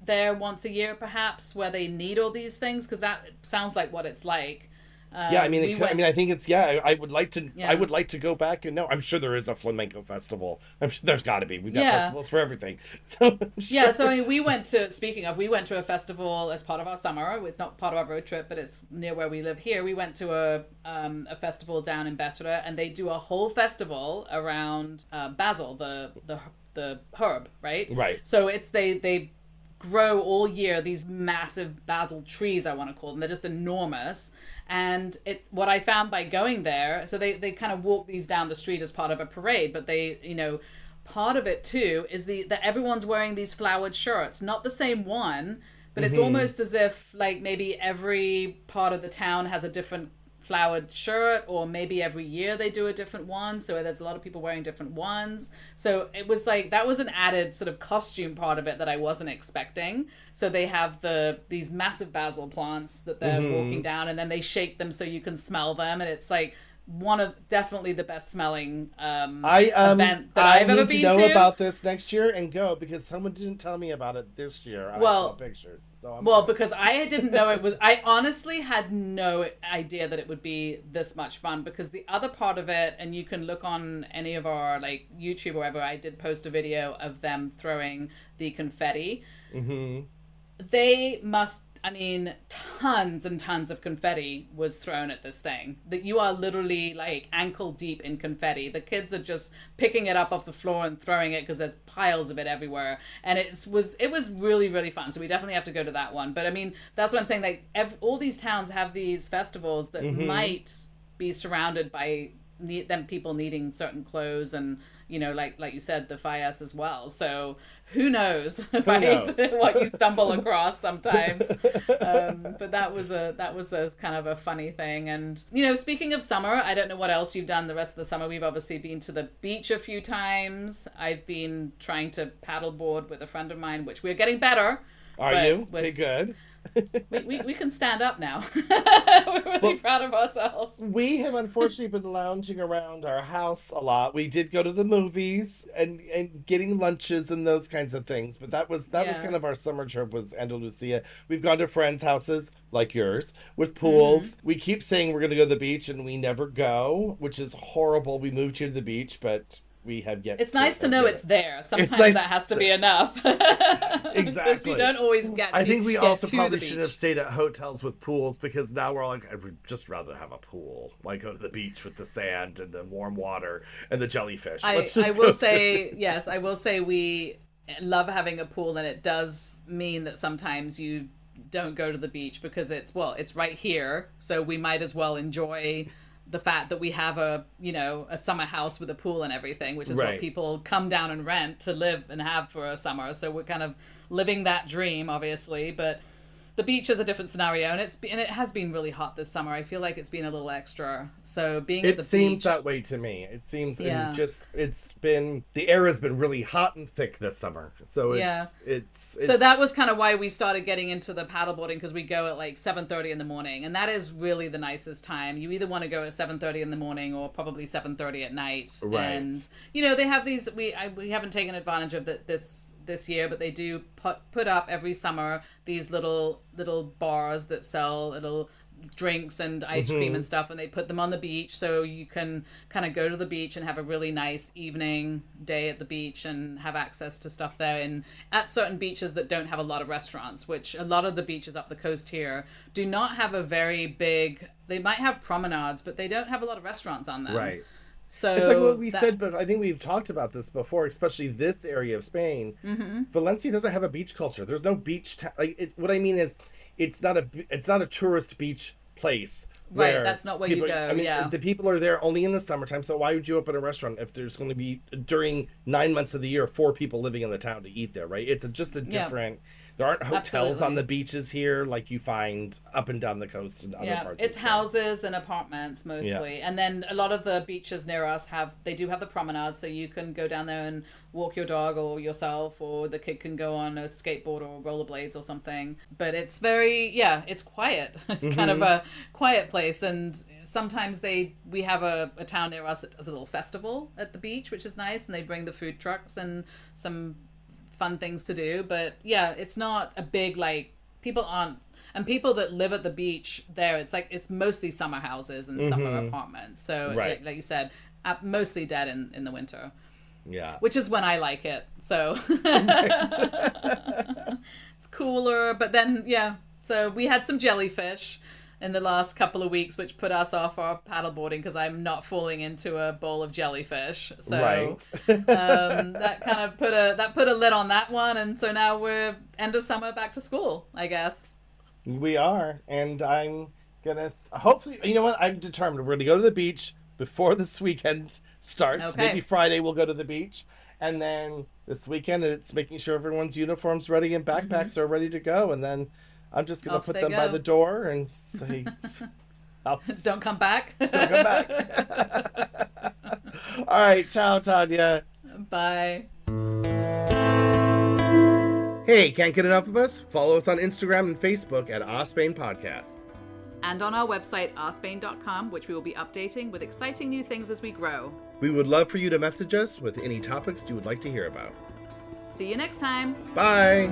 there once a year, perhaps, where they need all these things, because that sounds like what it's like. Yeah, I mean, We went, I think it's yeah. I would like to. I yeah, would like to go back and no. I'm sure there is a flamenco festival. I'm sure there's got to be. We've got yeah, festivals for everything. So I'm yeah. sure. So I mean, we went to a festival as part of our summer. It's not part of our road trip, but it's near where we live here. We went to a festival down in Bettera, and they do a whole festival around basil, the herb, right? Right. So they grow all year these massive basil trees, I want to call them. They're just enormous. And what I found by going there, so they kind of walk these down the street as part of a parade, but part of it too is that everyone's wearing these flowered shirts, not the same one, but it's Mm-hmm. almost as if like maybe every part of the town has a different flowered shirt, or maybe every year they do a different one, so there's a lot of people wearing different ones. So it was like that was an added sort of costume part of it that I wasn't expecting. So they have these massive basil plants that they're walking Mm-hmm. down, and then they shake them so you can smell them, and it's like one of definitely the best smelling event that I I've ever need to been know to. about this next year and go because someone didn't tell me about it this year. And I saw Well, pictures, so I'm Well, gonna. because I didn't know it was. I honestly had no idea that it would be this much fun. Because the other part of it, and you can look on any of our like YouTube or whatever, I did post a video of them throwing the confetti. Mm-hmm. They must. I mean, tons and tons of confetti was thrown at this thing. That you are literally like ankle deep in confetti. The kids are just picking it up off the floor and throwing it because there's piles of it everywhere. And it was really really fun. So we definitely have to go to that one. But I mean, that's what I'm saying. Like all these towns have these festivals that Mm-hmm. might be surrounded by them people needing certain clothes, and like you said, the fires as well. So who knows what you stumble across sometimes. But that was a kind of a funny thing. And speaking of summer, I don't know what else you've done the rest of the summer. We've obviously been to the beach a few times. I've been trying to paddleboard with a friend of mine, which we're getting better. Are you? Pretty good. we can stand up now. We're really proud of ourselves. We have unfortunately been lounging around our house a lot. We did go to the movies and getting lunches and those kinds of things, but that was kind of our summer trip, was Andalusia. We've gone to friends' houses like yours with pools. We keep saying we're going to go to the beach and we never go, which is horrible. We moved here to the beach, but we have yet. It's nice to know it's there. Sometimes that has to be enough. Exactly. You don't always get. I think we also probably should have stayed at hotels with pools, because now we're all like, I would just rather have a pool. Like, go to the beach with the sand and the warm water and the jellyfish. I will say we love having a pool, and it does mean that sometimes you don't go to the beach because it's right here, so we might as well enjoy the fact that we have a summer house with a pool and everything, which is what people come down and rent to live and have for a summer. So we're kind of living that dream, obviously, but the beach is a different scenario, and it has been really hot this summer. I feel like it's been a little extra. So being at the beach, it seems that way to me. It seems the air has been really hot and thick this summer. So it's so that was kind of why we started getting into the paddleboarding, because we go at like 7:30 in the morning, and that is really the nicest time. You either want to go at 7:30 in the morning or probably 7:30 at night. Right. And they have these. We haven't taken advantage of this year, but they do put up every summer these little bars that sell little drinks and ice cream and stuff, and they put them on the beach, so you can kind of go to the beach and have a really nice evening day at the beach and have access to stuff there. And at certain beaches that don't have a lot of restaurants, which a lot of the beaches up the coast here do not have a very big, they might have promenades, but they don't have a lot of restaurants on them. Right. So it's like what we said, but I think we've talked about this before, especially this area of Spain. Valencia doesn't have a beach culture. There's no beach. What I mean is, it's not a tourist beach place. Right, that's not where you go. I mean, the people are there only in the summertime. So why would you open a restaurant if there's going to be, during 9 months of the year, 4 people living in the town to eat there? Right? It's just a different. There aren't hotels on the beaches here like you find up and down the coast and other parts. It's houses and apartments mostly. And then a lot of the beaches near us have the promenade, so you can go down there and walk your dog or yourself, or the kid can go on a skateboard or rollerblades or something. But it's it's quiet. It's kind of a quiet place, and sometimes we have a town near us that does a little festival at the beach, which is nice, and they bring the food trucks and some fun things to do. But it's not a big, like, people that live at the beach there, it's mostly summer houses and summer apartments, so like you said, mostly dead in the winter, which is when I like it. So it's cooler. But then so we had some jellyfish in the last couple of weeks, which put us off our paddleboarding, because I'm not falling into a bowl of jellyfish. So that kind of put a lid on that one, and so now we're end of summer, back to school, I guess. We are, and I'm gonna hopefully, you know what? I'm determined. We're gonna go to the beach before this weekend starts. Okay. Maybe Friday we'll go to the beach, and then this weekend it's making sure everyone's uniforms ready and backpacks are ready to go, and then I'm just going to put them by the door and say, don't come back. Don't come back. All right. Ciao, Tanya. Bye. Hey, can't get enough of us? Follow us on Instagram and Facebook at Spain Podcast. And on our website, ourspain.com, which we will be updating with exciting new things as we grow. We would love for you to message us with any topics you would like to hear about. See you next time. Bye.